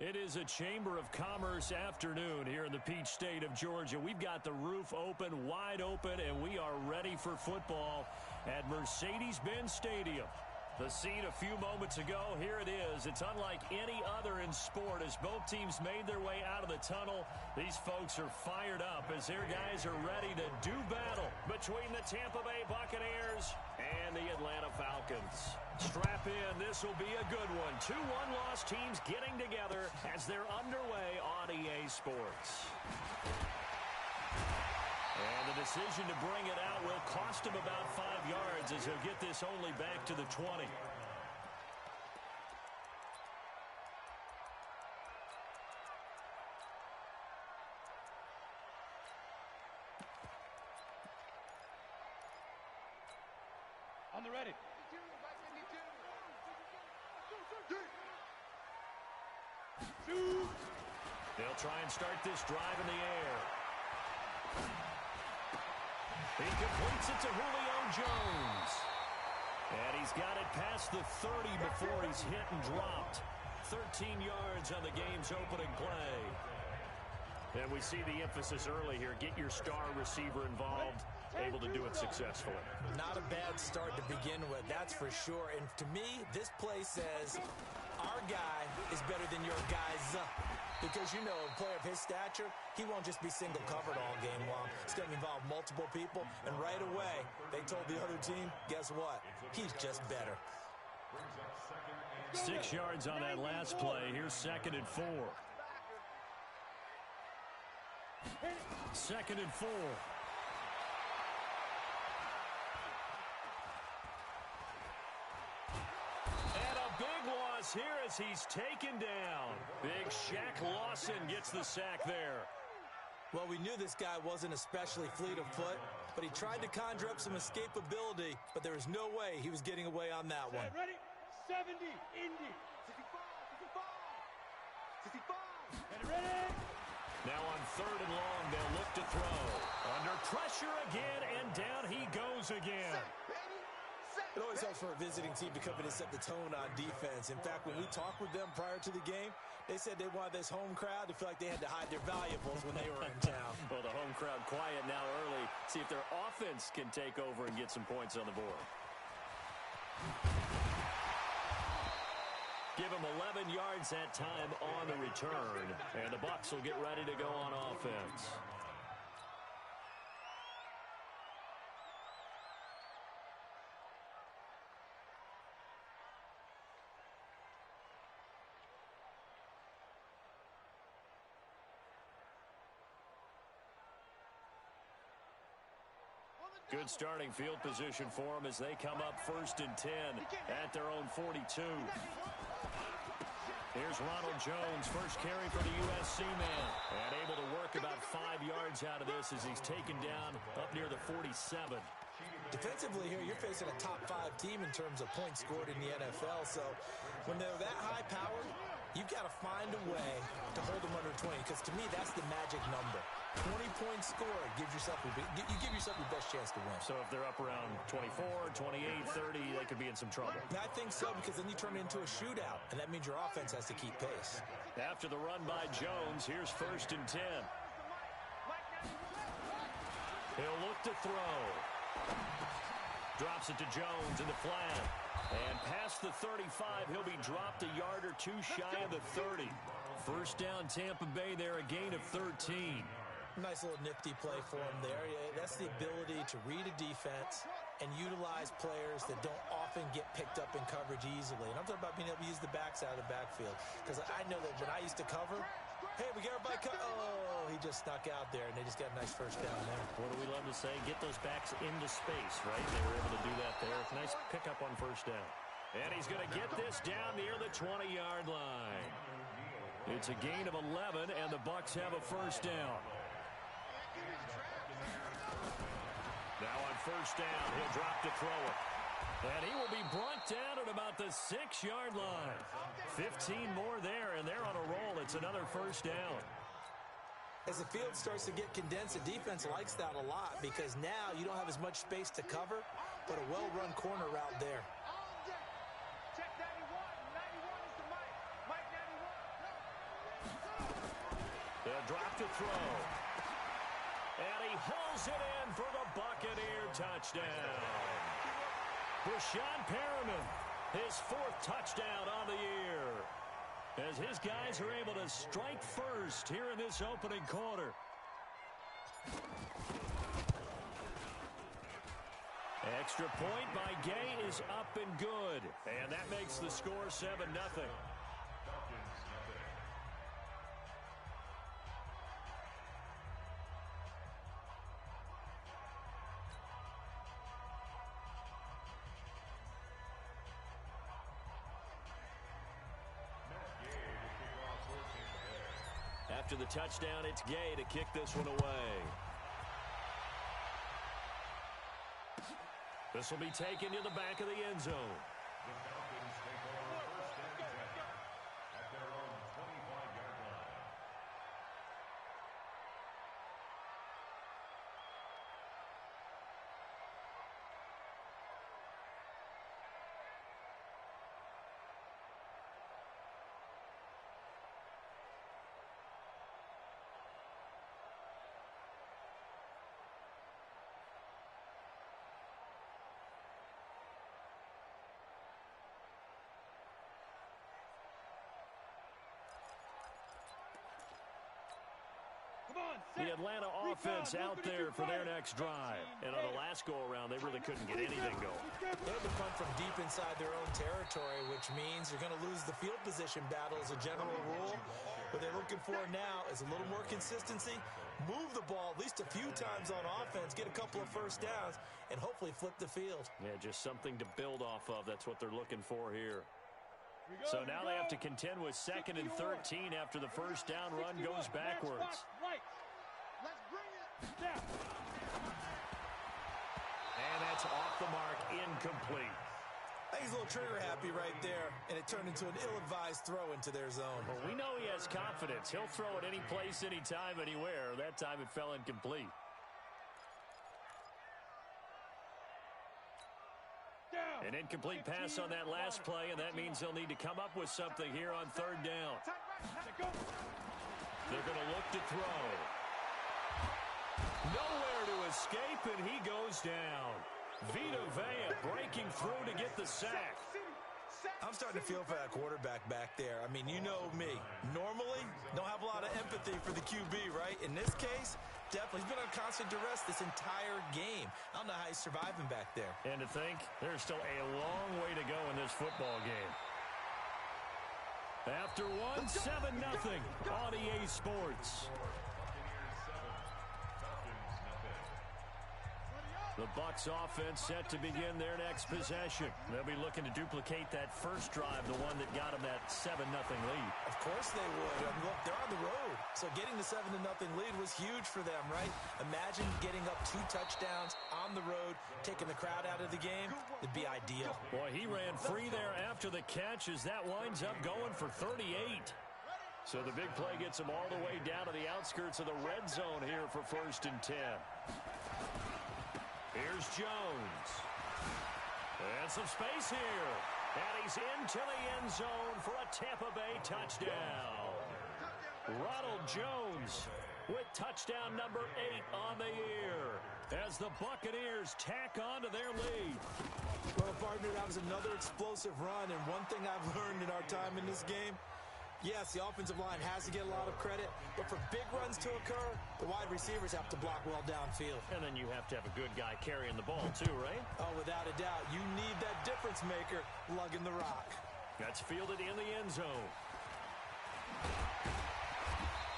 It is a Chamber of Commerce afternoon here in the Peach State of Georgia. We've got the roof open, wide open, and we are ready for football at Mercedes-Benz Stadium. The scene a few moments ago, here it is. It's unlike any other in sport as both teams made their way out of the tunnel. These folks are fired up as their guys are ready to do battle between the Tampa Bay Buccaneers and the Atlanta Falcons. Strap in, this will be a good one. 2 one-loss teams getting together as they're underway on EA Sports. And the decision to bring it out will cost him about 5 yards as he'll get this only back to the 20. On the ready. They'll try and start this drive in the air. He completes it to Julio Jones. And he's got it past the 30 before he's hit and dropped. 13 yards on the game's opening play. And we see the emphasis early here. Get your star receiver involved. Able to do it successfully. Not a bad start to begin with, that's for sure. And to me, this play says our guy is better than your guys. Because, you know, a player of his stature, he won't just be single covered all game long. It's going to involve multiple people. And right away, they told the other team, guess what? He's just better. 6 yards on that last play. Here's 2nd and 4. 2nd and 4. Here as he's taken down. Big Shaq Lawson gets the sack there. Well, we knew this guy wasn't especially fleet of foot, but he tried to conjure up some escapability, but there was no way he was getting away on that one. Ready? 70, Indy. 65, 65. And ready? Now on 3rd and long, they'll look to throw. Under pressure again, and down he goes again. It always helps for a visiting team to come in and set the tone on defense. In fact, when we talked with them prior to the game, they said they wanted this home crowd to feel like they had to hide their valuables when they were in town. Well, the home crowd quiet now early. See if their offense can take over and get some points on the board. Give them 11 yards that time on the return. And the Bucs will get ready to go on offense. Good starting field position for them as they come up 1st and 10 at their own 42. Here's Ronald Jones, first carry for the USC man. And able to work about 5 yards out of this as he's taken down up near the 47. Defensively here, you're facing a top 5 team in terms of points scored in the NFL. So when they're that high powered, you've got to find a way to hold them under 20. Because to me, that's the magic number. 20 points scored gives yourself you give yourself your best chance to win. So if they're up around 24, 28, 30, they could be in some trouble. I think so, because then you turn it into a shootout, and that means your offense has to keep pace. After the run by Jones, here's 1st and 10. He'll look to throw. Drops it to Jones in the flat. And past the 35, he'll be dropped a yard or 2 shy of the 30. First down Tampa Bay there, a gain of 13. Nice little nifty play for him there. That's the ability to read a defense and utilize players that don't often get picked up in coverage easily. And I'm talking about being able to use the backside of the backfield. Because I know that when I used to cover, hey, we got everybody oh, he just snuck out there, and they just got a nice first down there. What do we love to say? Get those backs into space, right? They were able to do that there. Nice pickup on first down. And he's going to get this down near the 20-yard line. It's a gain of 11, and the Bucs have a first down. Now on first down, he'll drop to throw it. And he will be brought down at about the 6-yard line. 15 more there, and they're on a roll. It's another first down. As the field starts to get condensed, the defense likes that a lot because now you don't have as much space to cover, but a well-run corner route there. Check 91. 91 is the Mike. Mike 91. drop to throw. And he hauls it in for the Buccaneer touchdown. Breshad Perriman, his 4th touchdown on the year, as his guys are able to strike first here in this opening quarter. Extra point by Gay is up and good. And that makes the score 7-0. After the touchdown, it's Gay to kick this one away. This will be taken to the back of the end zone. The Falcons take over 1st and 10 at their own 25-yard line. The Atlanta offense out there for their next drive. And on the last go-around, they really couldn't get anything going. They had to punt from deep inside their own territory, which means you're going to lose the field position battle as a general rule. What they're looking for now is a little more consistency, move the ball at least a few times on offense, get a couple of first downs, and hopefully flip the field. Yeah, just something to build off of. That's what they're looking for here. So now they have to contend with 2nd and 13 after the first down run goes backwards. Let's bring it down. And that's off the mark, incomplete. I think he's a little trigger happy right there, and it turned into an ill-advised throw into their zone. Well, we know he has confidence. He'll throw it any place, anytime, anywhere. That time it fell incomplete. An incomplete pass on that last play, and that means they'll need to come up with something here on 3rd down. They're going to look to throw. Nowhere to escape, and he goes down. Vita Vea breaking through to get the sack. I'm starting to feel for that quarterback back there. I mean, you know me. Normally, don't have a lot of empathy for the QB, right? In this case, definitely. He's been on constant duress this entire game. I don't know how he's surviving back there. And to think, there's still a long way to go in this football game. After one, 7-0 on EA Sports. The Bucs offense set to begin their next possession. They'll be looking to duplicate that first drive, the one that got them that 7-0 lead. Of course they would. I mean, look, they're on the road. So getting the 7-0 lead was huge for them, right? Imagine getting up 2 touchdowns on the road, taking the crowd out of the game. It'd be ideal. Boy, he ran free there after the catch as that winds up going for 38. So the big play gets them all the way down to the outskirts of the red zone here for 1st and 10. Here's Jones. And some space here. And he's into the end zone for a Tampa Bay touchdown. Ronald Jones with touchdown number 8 on the year as the Buccaneers tack on to their lead. Well, partner, that was another explosive run. And one thing I've learned in our time in this game, yes, the offensive line has to get a lot of credit, but for big runs to occur, the wide receivers have to block well downfield. And then you have to have a good guy carrying the ball too, right? Oh, without a doubt. You need that difference maker lugging the rock. That's fielded in the end zone.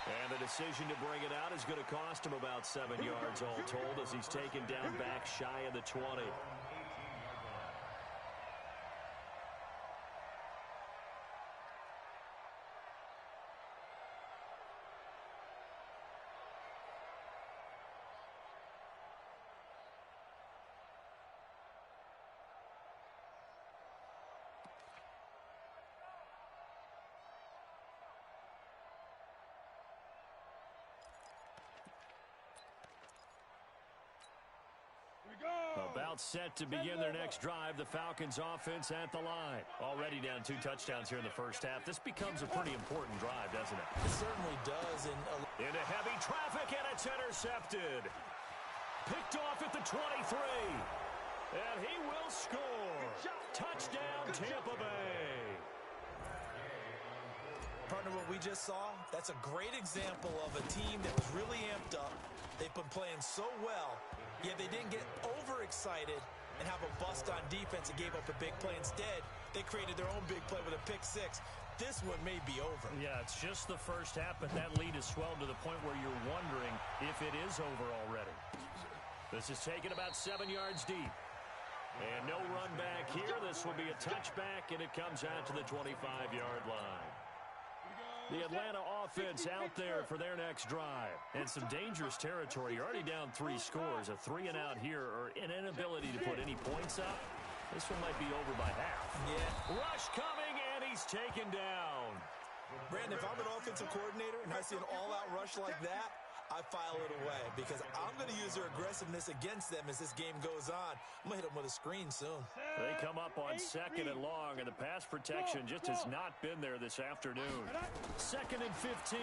And the decision to bring it out is going to cost him about 7 yards all told as he's taken down back shy of the 20. About set to begin their next drive, the Falcons offense at the line. Already down 2 touchdowns here in the first half. This becomes a pretty important drive, doesn't it? It certainly does. Into heavy traffic, and it's intercepted. Picked off at the 23. And he will score. Touchdown, Tampa Bay. Partner, what we just saw, that's a great example of a team that was really amped up. They've been playing so well, yet they didn't get overexcited and have a bust on defense and gave up a big play. Instead, they created their own big play with a pick six. This one may be over. Yeah, it's just the first half, but that lead has swelled to the point where you're wondering if it is over already. This is taken about 7 yards deep. And no run back here. This will be a touchback, and it comes out to the 25-yard line. The Atlanta offense out there for their next drive. And some dangerous territory. You're already down 3 scores. A 3-and-out here, or an inability to put any points up. This one might be over by half. Yeah. Rush coming, and he's taken down. Brandon, if I'm an offensive coordinator and I see an all-out rush like that, I file it away because I'm going to use their aggressiveness against them as this game goes on. I'm going to hit them with a screen soon. They come up on 2nd and long, and the pass protection just has not been there this afternoon. 2nd and 15.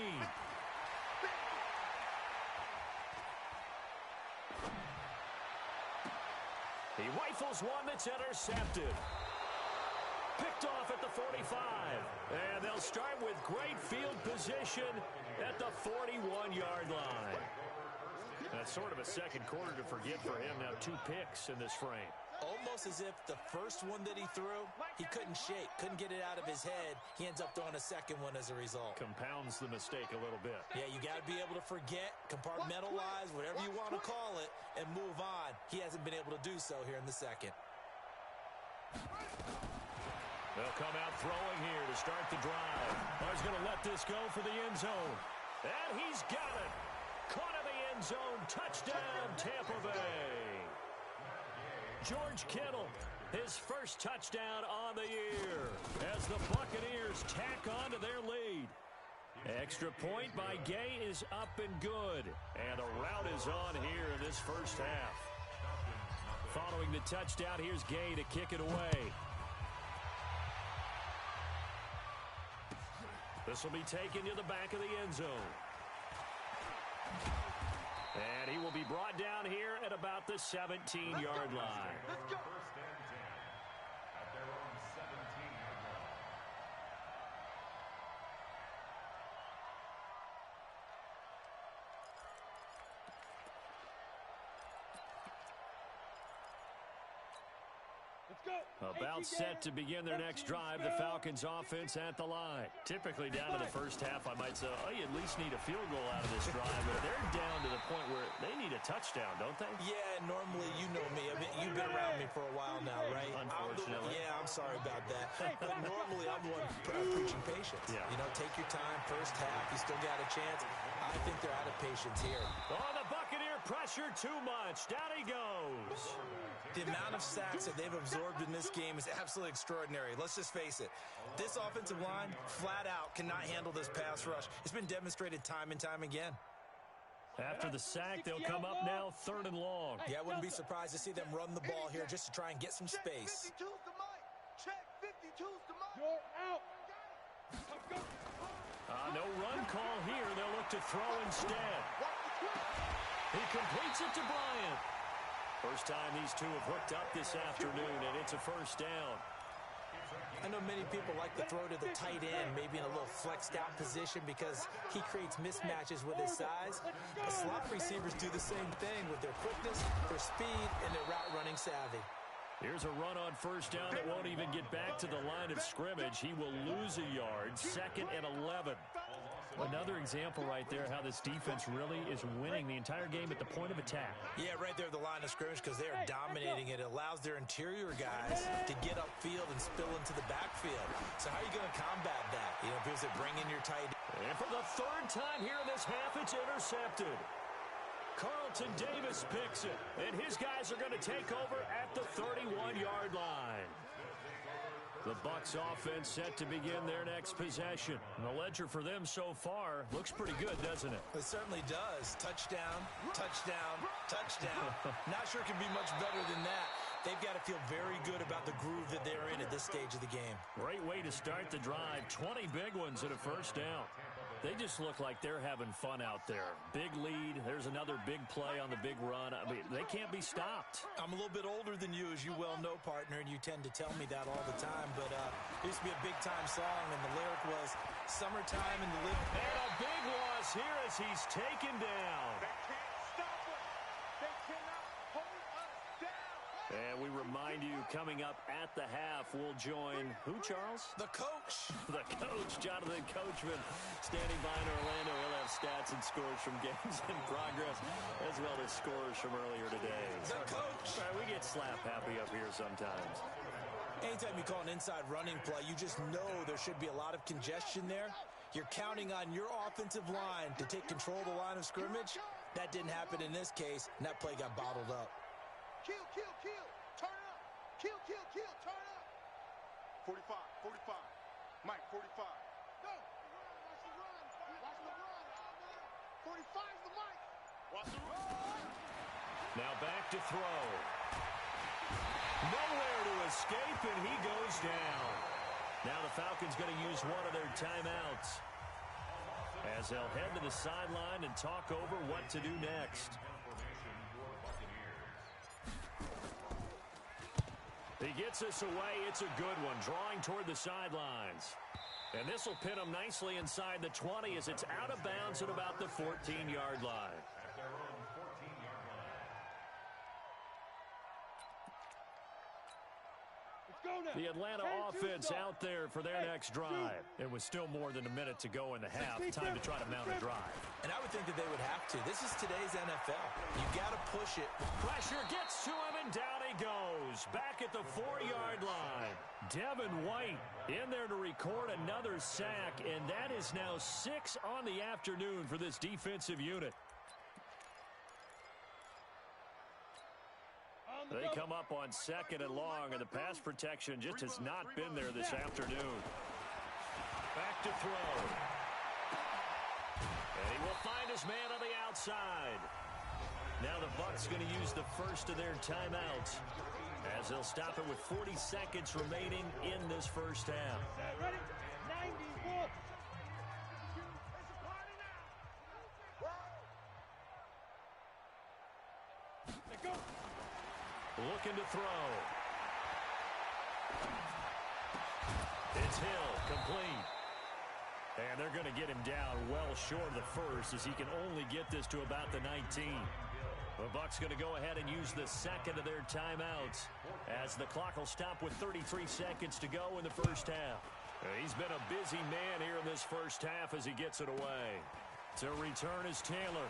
He rifles one that's intercepted. Picked off at the 45. And they'll start with great field position at the 41-yard line. That's sort of a second quarter to forget for him. Now 2 picks in this frame. Almost as if the first one that he threw, he couldn't shake, couldn't get it out of his head. He ends up throwing a second one as a result. Compounds the mistake a little bit. Yeah, you got to be able to forget, compartmentalize, whatever you want to call it, and move on. He hasn't been able to do so here in the second. They'll come out throwing here to start the drive. He's going to let this go for the end zone. And he's got it. Caught in the end zone. Touchdown, Tampa Bay. George Kittle, his first touchdown on the year as the Buccaneers tack on to their lead. Extra point by Gay is up and good. And a rout is on here in this first half. Following the touchdown, here's Gay to kick it away. This will be taken to the back of the end zone. And he will be brought down here at about the 17-yard line. First and 10 at their own 17-yard line. About set to begin their next drive, the Falcons offense at the line. Typically down to the first half, I might say, oh, you at least need a field goal out of this drive. But they're down to the point where they need a touchdown, don't they? Yeah, normally, you know me. You've been around me for a while now, right? Unfortunately. I'm sorry about that. But normally, I'm the one preaching patience. Yeah. You know, take your time, first half. You still got a chance. I think they're out of patience here. Oh, the Buccaneer pressure too much. Down he goes. The amount of sacks that they've absorbed in this game is absolutely extraordinary. Let's just face it. This offensive line, flat out, cannot handle this pass rush. It's been demonstrated time and time again. After the sack, they'll come up now 3rd and long. Yeah, I wouldn't be surprised to see them run the ball here just to try and get some space. Check 52's the mic. Check 52's the mic. You're out. No run call here. They'll look to throw instead. He completes it to Bryant. First time these two have hooked up this afternoon, and it's a first down. I know many people like to throw to the tight end, maybe in a little flexed out position because he creates mismatches with his size. But slot receivers do the same thing with their quickness, their speed, and their route running savvy. Here's a run on first down that won't even get back to the line of scrimmage. He will lose a yard. 2nd and 11. Another example right there how this defense really is winning the entire game at the point of attack. Yeah, right there at the line of scrimmage because they are dominating it. It allows their interior guys to get upfield and spill into the backfield. So how are you going to combat that? You know, if you bring in your tight end. And for the 3rd time here in this half, it's intercepted. Carlton Davis picks it, and his guys are going to take over at the 31-yard line. The Bucs offense set to begin their next possession. And the ledger for them so far looks pretty good, doesn't it? It certainly does. Touchdown, touchdown, touchdown. Not sure it can be much better than that. They've got to feel very good about the groove that they're in at this stage of the game. Great way to start the drive. 20 big ones at a first down. They just look like they're having fun out there. Big lead. There's another big play on the big run. I mean, they can't be stopped. I'm a little bit older than you, as you well know, partner, and you tend to tell me that all the time. But it used to be a big-time song, and the lyric was, "Summertime in the living." And a big loss here as he's taken down. They can't stop us. They cannot hold us down. And we remind you, coming up at the half, we'll join who, Charles? The coach. The coach, Jonathan Coachman, standing by in Orlando. He'll have stats and scores from games in progress, as well as scores from earlier today. The coach. All right, we get slap happy up here sometimes. Anytime you call an inside running play, you just know there should be a lot of congestion there. You're counting on your offensive line to take control of the line of scrimmage. That didn't happen in this case, and that play got bottled up. Kill, kill, kill. Turn up. Kill, kill, kill. Turn up. 45, 45. Mike, 45. Go. Watch the run. Watch the run. 45's the Mike. Watch the run. Now back to throw. Nowhere to escape, and he goes down. Now the Falcons going to use one of their timeouts as they'll head to the sideline and talk over what to do next. He gets us away. It's a good one, drawing toward the sidelines. And this will pin him nicely inside the 20 as it's out of bounds at about the 14-yard line. The Atlanta offense out there for their next drive. It was still more than a minute to go in the half. Time to try to mount a drive. And I would think that they would have to. This is today's NFL. You got to push it. Pressure gets to him, and down he goes. Back at the 4-yard line. Devin White in there to record another sack, and that is now 6 on the afternoon for this defensive unit. They come up on 2nd and long, and the pass protection just has not been there this afternoon. Back to throw. And he will find his man on the outside. Now the Bucs going to use the first of their timeouts as they'll stop it with 40 seconds remaining in this first half. Ready? 90. Let's go. Looking to throw. It's Hill, complete. And they're going to get him down well short of the first as he can only get this to about the 19. The Bucs going to go ahead and use the second of their timeouts as the clock will stop with 33 seconds to go in the first half. He's been a busy man here in this first half as he gets it away. To return is Taylor.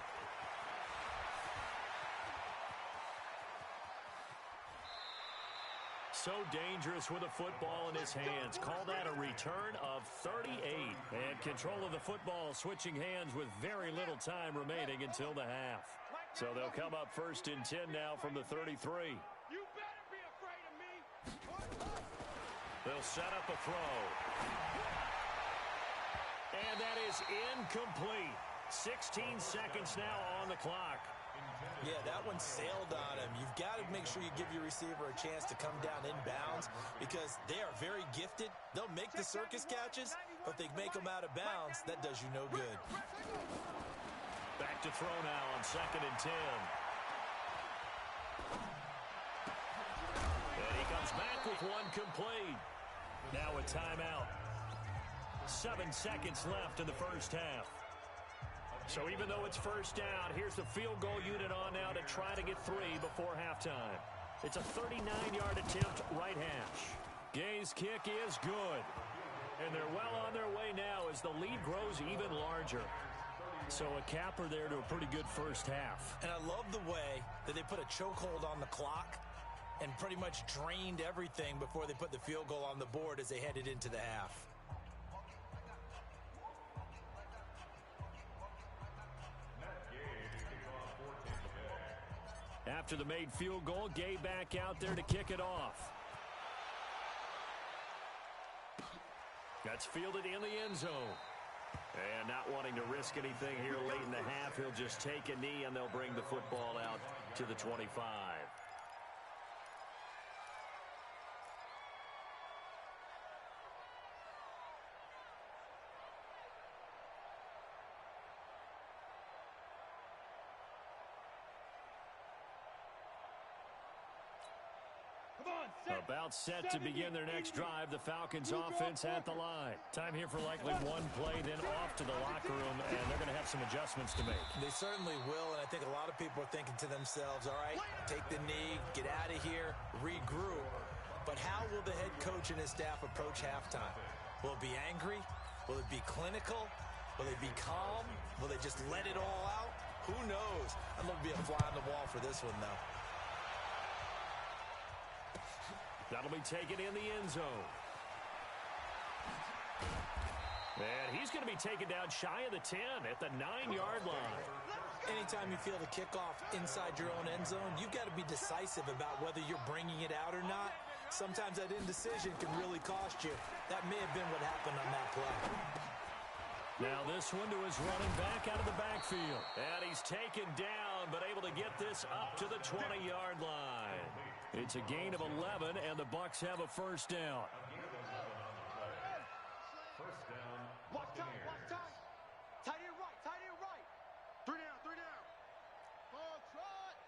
So dangerous with a football in his hands. Call that a return of 38. And control of the football switching hands with very little time remaining until the half. So they'll come up 1st and 10 now from the 33. You better be afraid of me. They'll set up a throw. And that is incomplete. 16 seconds now on the clock. Yeah, that one sailed on him. You've got to make sure you give your receiver a chance to come down inbounds because they are very gifted. They'll make the circus catches, but if they make them out of bounds, that does you no good. Back to throw now on 2nd and 10. And he comes back with one complete. Now a timeout. 7 seconds left in the first half. So even though it's first down, here's the field goal unit on now to try to get 3 before halftime. It's a 39-yard attempt right hash. Gay's kick is good. And they're well on their way now as the lead grows even larger. So a capper there to a pretty good first half. And I love the way that they put a chokehold on the clock and pretty much drained everything before they put the field goal on the board as they headed into the half. After the made field goal, Gay back out there to kick it off. That's fielded in the end zone. And not wanting to risk anything here late in the half, he'll just take a knee and they'll bring the football out to the 25. About set to begin their next drive. The Falcons offense at the line. Time here for likely one play, then off to the locker room, and they're going to have some adjustments to make. They certainly will, and I think a lot of people are thinking to themselves, all right, take the knee, get out of here, regroup. But how will the head coach and his staff approach halftime? Will it be angry? Will it be clinical? Will they be calm? Will they just let it all out? Who knows? I'd love to be a fly on the wall for this one, though. That'll be taken in the end zone. And he's going to be taken down shy of the 10 at the 9-yard line. Anytime you feel the kickoff inside your own end zone, you've got to be decisive about whether you're bringing it out or not. Sometimes that indecision can really cost you. That may have been what happened on that play. Now this one to his running back out of the backfield. And he's taken down, but able to get this up to the 20-yard line. It's a gain of 11, and the Bucs have a first down. First down. Watch time, watch time. Tight end right, tight end right. Three down, three down. Oh, trot.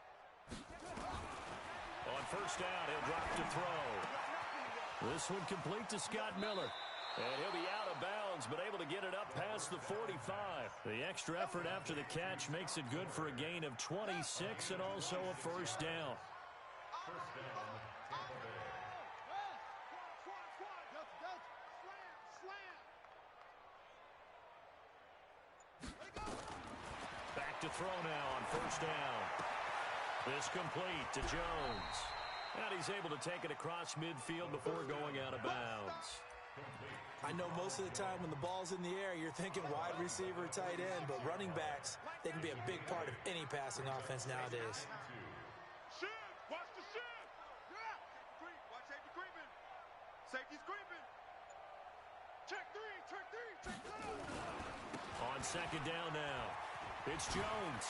On first down, he'll drop to throw. This one complete to Scott Miller. And he'll be out of bounds, but able to get it up past the 45. The extra effort after the catch makes it good for a gain of 26 and also a first down. First down. Tampa Bay. Back to throw now on first down. This complete to Jones. And he's able to take it across midfield before going out of bounds. I know most of the time when the ball's in the air, you're thinking wide receiver, tight end, but running backs, they can be a big part of any passing offense nowadays. Watch the shift. Yeah. Watch safety creeping. Safety's creeping. Check three, check three, check three. On second down now, it's Jones.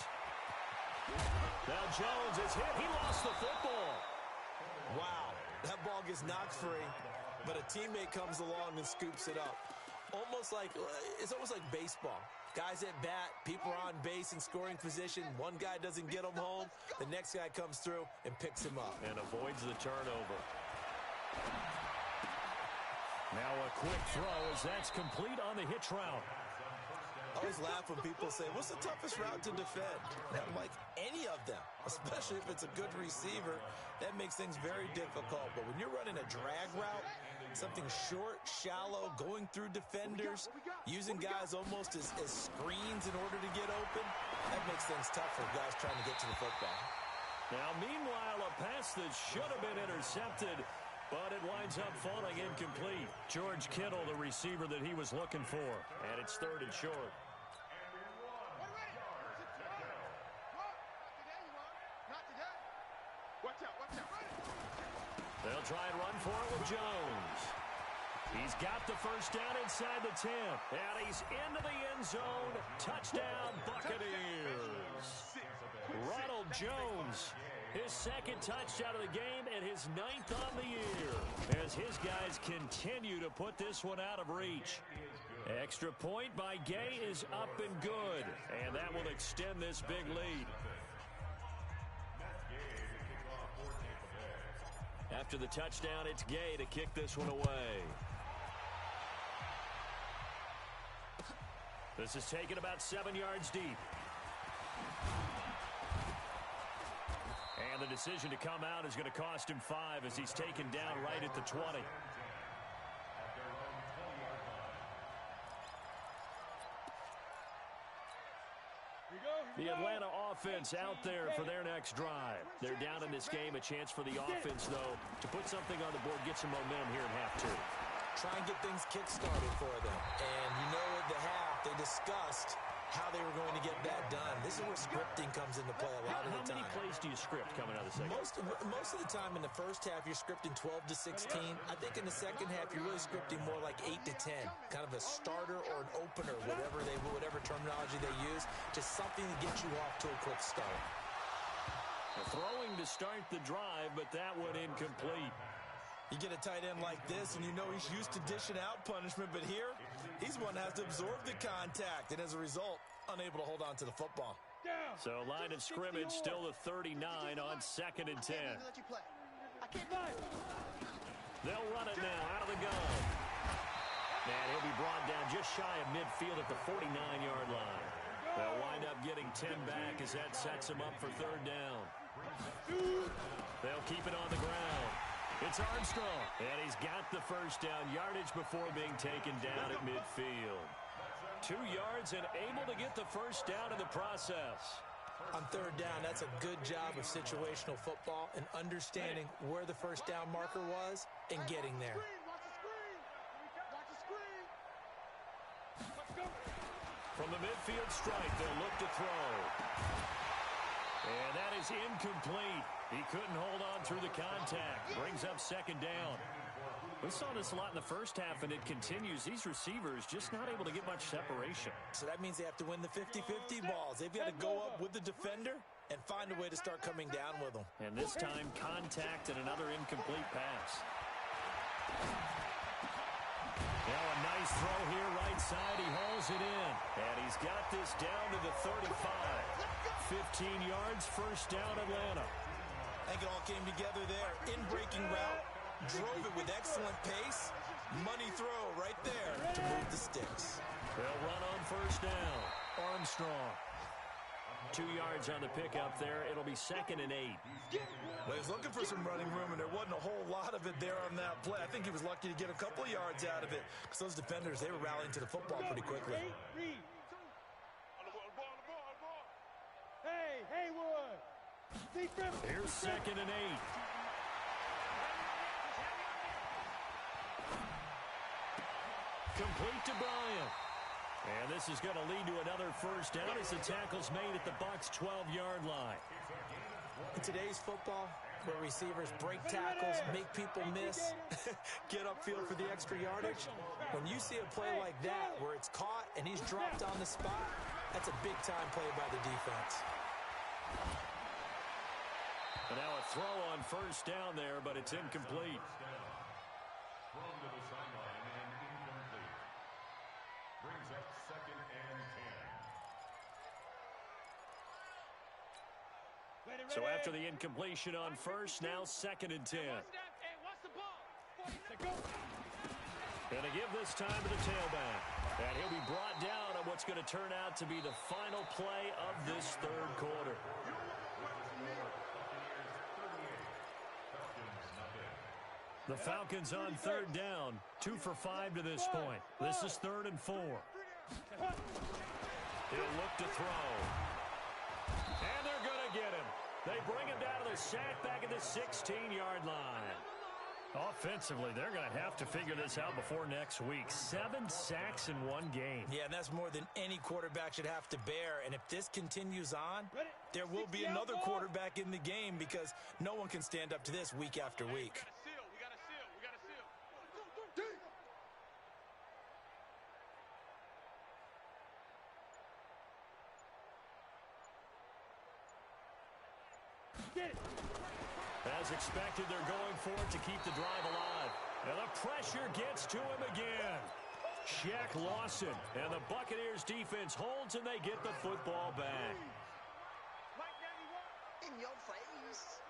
Now Jones is hit. He lost the football. Wow, that ball gets knocked free, but a teammate comes along and scoops it up. It's almost like baseball. Guys at bat, people are on base in scoring position. One guy doesn't get him home. The next guy comes through and picks him up. And avoids the turnover. Now a quick throw as that's complete on the hitch route. I always laugh when people say, what's the toughest route to defend? And I'm like, any of them, especially if it's a good receiver. That makes things very difficult. But when you're running a drag route, something short, shallow, going through defenders, using guys almost as screens in order to get open, that makes things tough for guys trying to get to the football. Now, meanwhile, a pass that should have been intercepted, but it winds up falling incomplete. George Kittle, the receiver that he was looking for, and it's third and short. Watch out, watch out. They'll try and run for it with Jones. He's got the first down inside the 10. And he's into the end zone. Touchdown, Buccaneers. Ronald Jones, his second touchdown of the game and his 9th on the year, as his guys continue to put this one out of reach. Extra point by Gay is up and good, and that will extend this big lead. After the touchdown, it's Gay to kick this one away. This is taken about 7 yards deep. And the decision to come out is going to cost him 5 as he's taken down right at the 20. The Atlanta offense out there for their next drive. They're down in this game. A chance for the offense, though, to put something on the board, get some momentum here in half 2. Try and get things kick-started for them. And you know at the half, they discussed how they were going to get that done. This is where scripting comes into play a lot of the time. How many plays do you script coming out of the second? Most of the time in the first half, you're scripting 12 to 16. I think in the second half, you're really scripting more like 8 to 10. Kind of a starter or an opener, whatever terminology they use. Just something to get you off to a quick start. Throwing to start the drive, but that one incomplete. You get a tight end like this, and you know he's used to dishing out punishment, but here, he's one that has to absorb the contact, and as a result, unable to hold on to the football. So line of scrimmage still the 39 on 2nd and 10. They'll run it now out of the gun. And he'll be brought down just shy of midfield at the 49-yard line. They'll wind up getting 10 back as that sets him up for 3rd down. They'll keep it on the ground. It's Armstrong, and he's got the first down yardage before being taken down at midfield. 2 yards and able to get the first down in the process. On 3rd down, that's a good job of situational football and understanding where the first down marker was and getting there. From the midfield strike, they'll look to throw. And that is incomplete. He couldn't hold on through the contact. Brings up 2nd down. We saw this a lot in the first half, and it continues. These receivers just not able to get much separation. So that means they have to win the 50-50 balls. They've got to go up with the defender and find a way to start coming down with them. And this time, contact and another incomplete pass. Now a nice throw here right side. He hauls it in. And he's got this down to the 35. 15 yards, first down Atlanta. I think it all came together there. In-breaking route, drove it with excellent pace. Money throw right there to move the sticks. They'll run on first down. Armstrong. 2 yards on the pickup there. It'll be 2nd and 8. Well, he was looking for some running room, and there wasn't a whole lot of it there on that play. I think he was lucky to get a couple yards out of it because those defenders, they were rallying to the football pretty quickly. Hey, Haywood! Here's 2nd and 8. Complete to Bryant. And this is going to lead to another first down as the tackle's made at the Bucs' 12-yard line. In today's football, where receivers break tackles, make people miss, get upfield for the extra yardage, when you see a play like that where it's caught and he's dropped on the spot, that's a big-time play by the defense. And now a throw on first down there, but it's incomplete. Thrown to the sideline and incomplete. Brings up 2nd and 10. So after the incompletion on first, now 2nd and 10. And to give this time to the tailback. And he'll be brought down on what's going to turn out to be the final play of this 3rd quarter. The Falcons on 3rd down, 2 for 5 to this point. This is 3rd and 4. He'll look to throw. And they're going to get him. They bring him down to the sack back at the 16-yard line. Offensively, they're going to have to figure this out before next week. 7 sacks in one game. Yeah, and that's more than any quarterback should have to bear. And if this continues on, there will be another quarterback in the game because no one can stand up to this week after week. As expected, they're going for it to keep the drive alive. And the pressure gets to him again. Shaq Lawson. And the Buccaneers defense holds and they get the football back. In your face.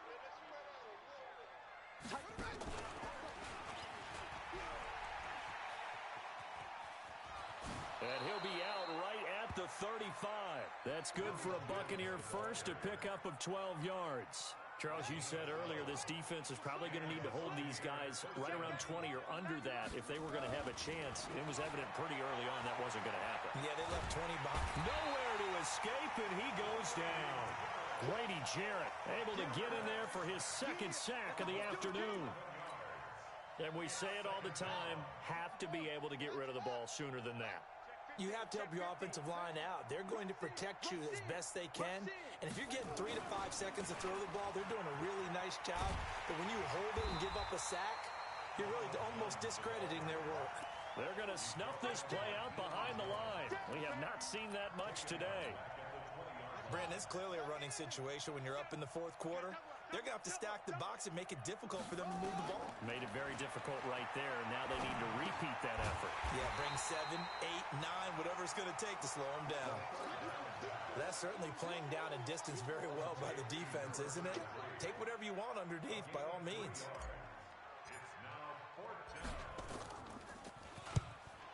And he'll be out right at the 35. That's good for a Buccaneer first, a pickup of 12 yards. Charles, you said earlier this defense is probably going to need to hold these guys right around 20 or under that if they were going to have a chance. It was evident pretty early on that wasn't going to happen. Yeah, they left 20 behind. Nowhere to escape, and he goes down. Grady Jarrett able to get in there for his 2nd sack of the afternoon. And we say it all the time, have to be able to get rid of the ball sooner than that. You have to help your offensive line out. They're going to protect you as best they can. And if you're getting 3 to 5 seconds to throw the ball, they're doing a really nice job. But when you hold it and give up a sack, you're really almost discrediting their work. They're going to snuff this play out behind the line. We have not seen that much today. Brandon, it's clearly a running situation when you're up in the fourth quarter. They're going to have to stack the box and make it difficult for them to move the ball. Made it very difficult right there, and now they need to repeat that effort. Yeah, bring 7, 8, 9, whatever it's going to take to slow them down. That's certainly playing down in distance very well by the defense, isn't it? Take whatever you want underneath, by all means.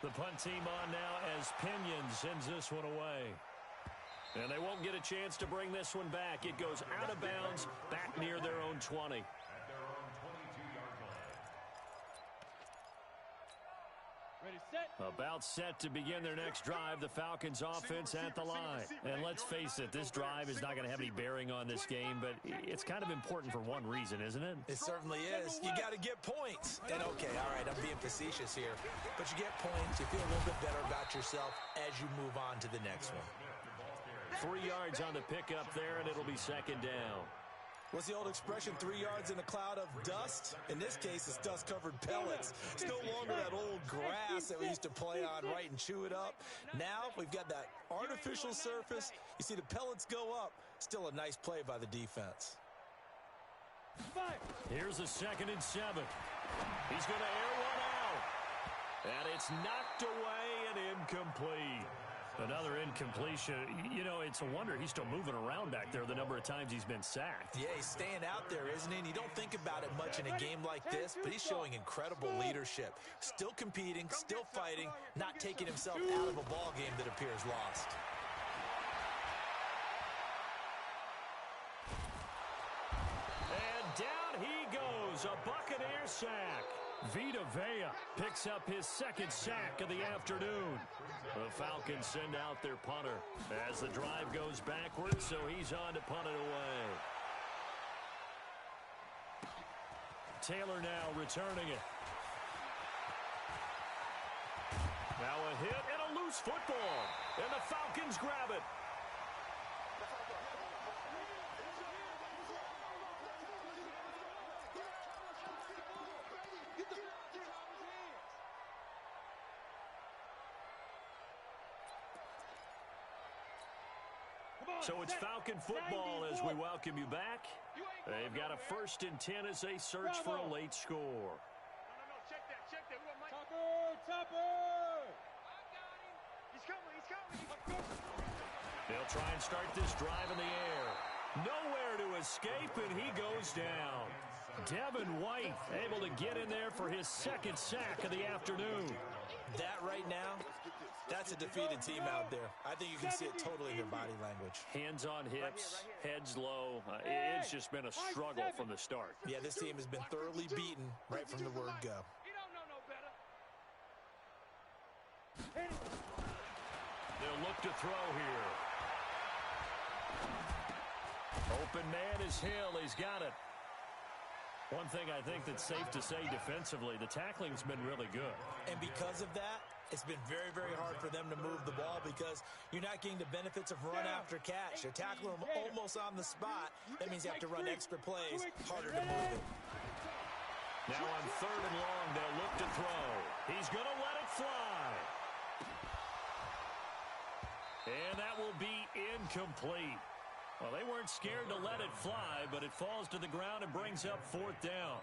The punt team on now as Pinion sends this one away. And they won't get a chance to bring this one back. It goes out of bounds, back near their own 20. At their own 22-yard line. Ready, set. About set to begin their next drive, the Falcons offense at the line. And let's face it, this drive is not going to have any bearing on this game, but it's kind of important for one reason, isn't it? It certainly is. You got to get points. And okay, all right, I'm being facetious here, but you get points, you feel a little bit better about yourself as you move on to the next one. 3 yards on the pickup there, and it'll be second down. What's the old expression, 3 yards in a cloud of dust? In this case, it's dust-covered pellets. It's no longer that old grass that we used to play on, right, and chew it up. Now we've got that artificial surface. You see the pellets go up. Still a nice play by the defense. Here's a 2nd and 7. He's going to air one out. And it's knocked away and incomplete. Another incompletion. You know, it's a wonder he's still moving around back there the number of times he's been sacked. Yeah, he's staying out there, isn't he? And you don't think about it much in a game like this, but he's showing incredible leadership. Still competing, still fighting, not taking himself out of a ball game that appears lost. And down he goes, a Buccaneer sack. Vita Vea picks up his 2nd sack of the afternoon. The Falcons send out their punter as the drive goes backwards, so he's on to punt it away. Taylor now returning it. Now a hit and a loose football, and the Falcons grab it. So it's Falcon football as we welcome you back. They've got a 1st and 10 as they search for a late score. No, check that. We want Mike. Topper! He's coming. They'll try and start this drive in the air. Nowhere to escape, and he goes down. Devin White able to get in there for his 2nd sack of the afternoon. That right now, that's a defeated team out there. I think you can see it totally in their body language. Hands on hips, heads low. It's just been a struggle from the start. Yeah, this team has been thoroughly beaten right from the word go. You don't know no better. They'll look to throw here. Open man is Hill. He's got it. One thing I think that's safe to say defensively, the tackling's been really good. And because of that, it's been very, very hard for them to move the ball because you're not getting the benefits of run after catch. You're tackling them almost on the spot. That means you have to run extra plays, harder to move it. Now on 3rd and long, they'll look to throw. He's going to let it fly. And that will be incomplete. Well, they weren't scared to let it fly, but it falls to the ground and brings up 4th down.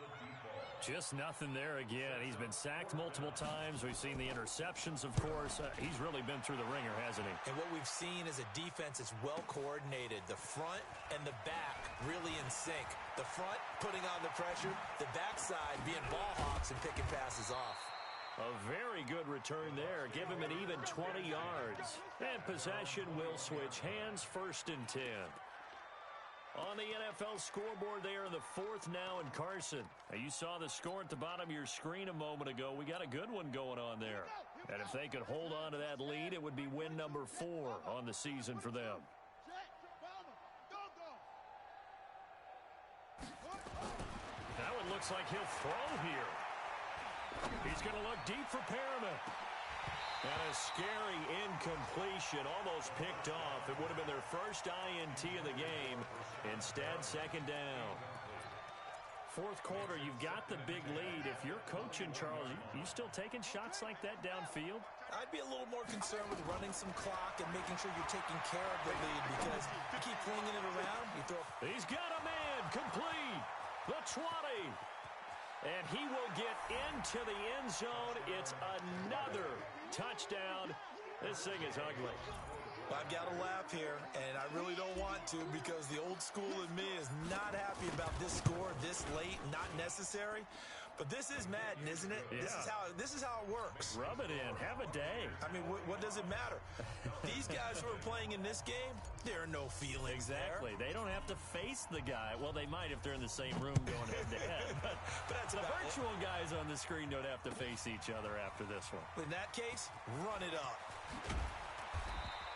Just nothing there again. He's been sacked multiple times. We've seen the interceptions, of course. He's really been through the ringer, hasn't he? And what we've seen is a defense that's well coordinated. The front and the back really in sync. The front putting on the pressure, the backside being ball hawks and picking passes off. A very good return there. Give him an even 20 yards. And possession will switch hands, 1st and 10. On the NFL scoreboard there in the 4th now in Carson. Now you saw the score at the bottom of your screen a moment ago. We got a good one going on there. And if they could hold on to that lead, it would be win number 4 on the season for them. Now it looks like he'll throw here. He's going to look deep for Perriman. And a scary incompletion, almost picked off. It would have been their first INT of the game. Instead, second down. Fourth quarter, you've got the big lead. If you're coaching, Charles, you still taking shots like that downfield? I'd be a little more concerned with running some clock and making sure you're taking care of the lead, because you keep flinging it around. You throw. He's got a man complete. The 20. And he will get into the end zone. It's another touchdown. This thing is ugly. I've got to laugh here, and I really don't want to, because the old school in me is not happy about this score this late, not necessary. But this is Madden, isn't it? Yeah. This is how it works. Rub it in. Have a day. I mean, what does it matter? These guys who are playing in this game, there are no feelings Exactly. there. They don't have to face the guy. Well, they might if they're in the same room going head-to-head. But that's the about virtual guys on the screen don't have to face each other after this one. In that case, run it up.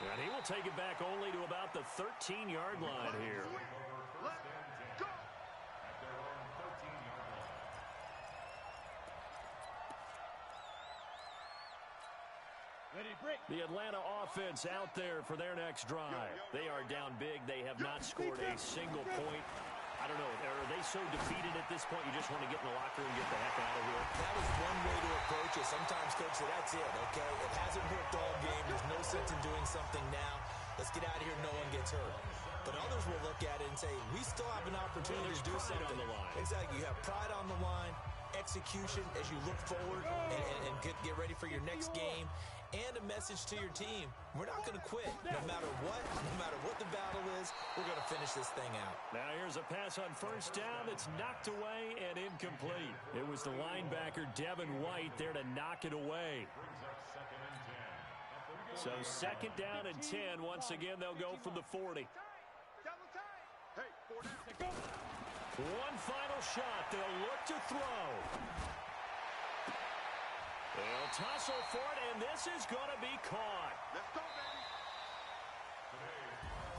And he will take it back only to about the 13-yard line here. Let's go. At their own 13-yard line. Ready, break. The Atlanta offense out there for their next drive. They are down big. They have not scored a single point. I don't know. Are they so defeated at this point you just want to get in the locker room and get the heck out of here? That was one way to approach it. Sometimes, Coach, say that's it, okay? It hasn't worked all game. There's no sense in doing something now. Let's get out of here. No one gets hurt. But others will look at it and say, we still have an opportunity to do pride something. on the line. Exactly. You have pride on the line, execution as you look forward and get ready for your next game, and a message to your team. We're not going to quit. No matter what the battle is, we're going to finish this thing out. Now here's a pass on first down that's knocked away and incomplete. It was the linebacker, Devin White, there to knock it away. So second down and 10. Once again, they'll go from the 40. Double time. Hey, 4 down. One final shot. They'll look to throw. They'll tussle for it, and this is going to be caught. Let's go, baby.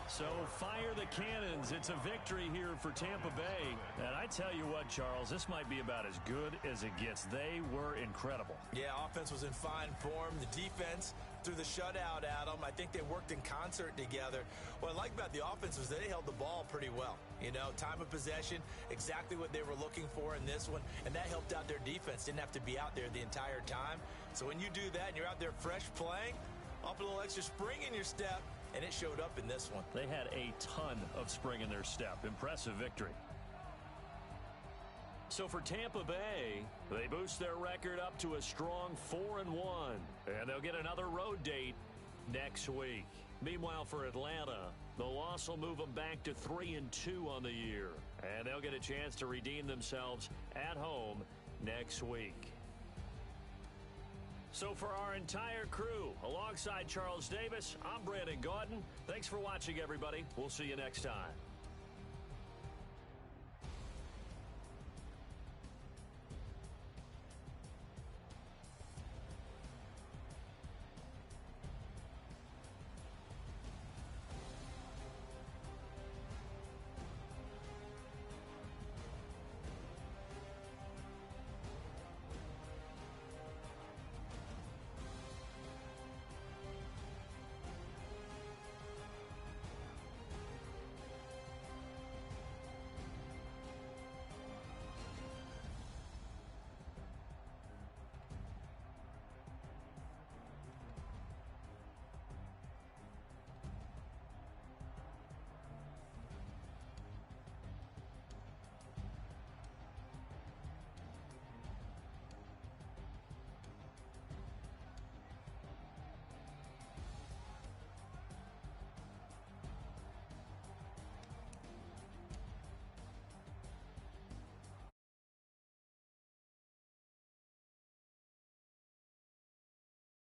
So fire the cannons. It's a victory here for Tampa Bay. And I tell you what, Charles, this might be about as good as it gets. They were incredible. Yeah, offense was in fine form. The defense threw the shutout at them. I think they worked in concert together. What I like about the offense was they held the ball pretty well. You know, time of possession, exactly what they were looking for in this one, and that helped out their defense. Didn't have to be out there the entire time. So when you do that and you're out there fresh playing, off a little extra spring in your step, and it showed up in this one. They had a ton of spring in their step. Impressive victory. So for Tampa Bay, they boost their record up to a strong 4-1. And they'll get another road date next week. Meanwhile, for Atlanta, the loss will move them back to 3-2 on the year. And they'll get a chance to redeem themselves at home next week. So for our entire crew, alongside Charles Davis, I'm Brandon Gaudin. Thanks for watching, everybody. We'll see you next time.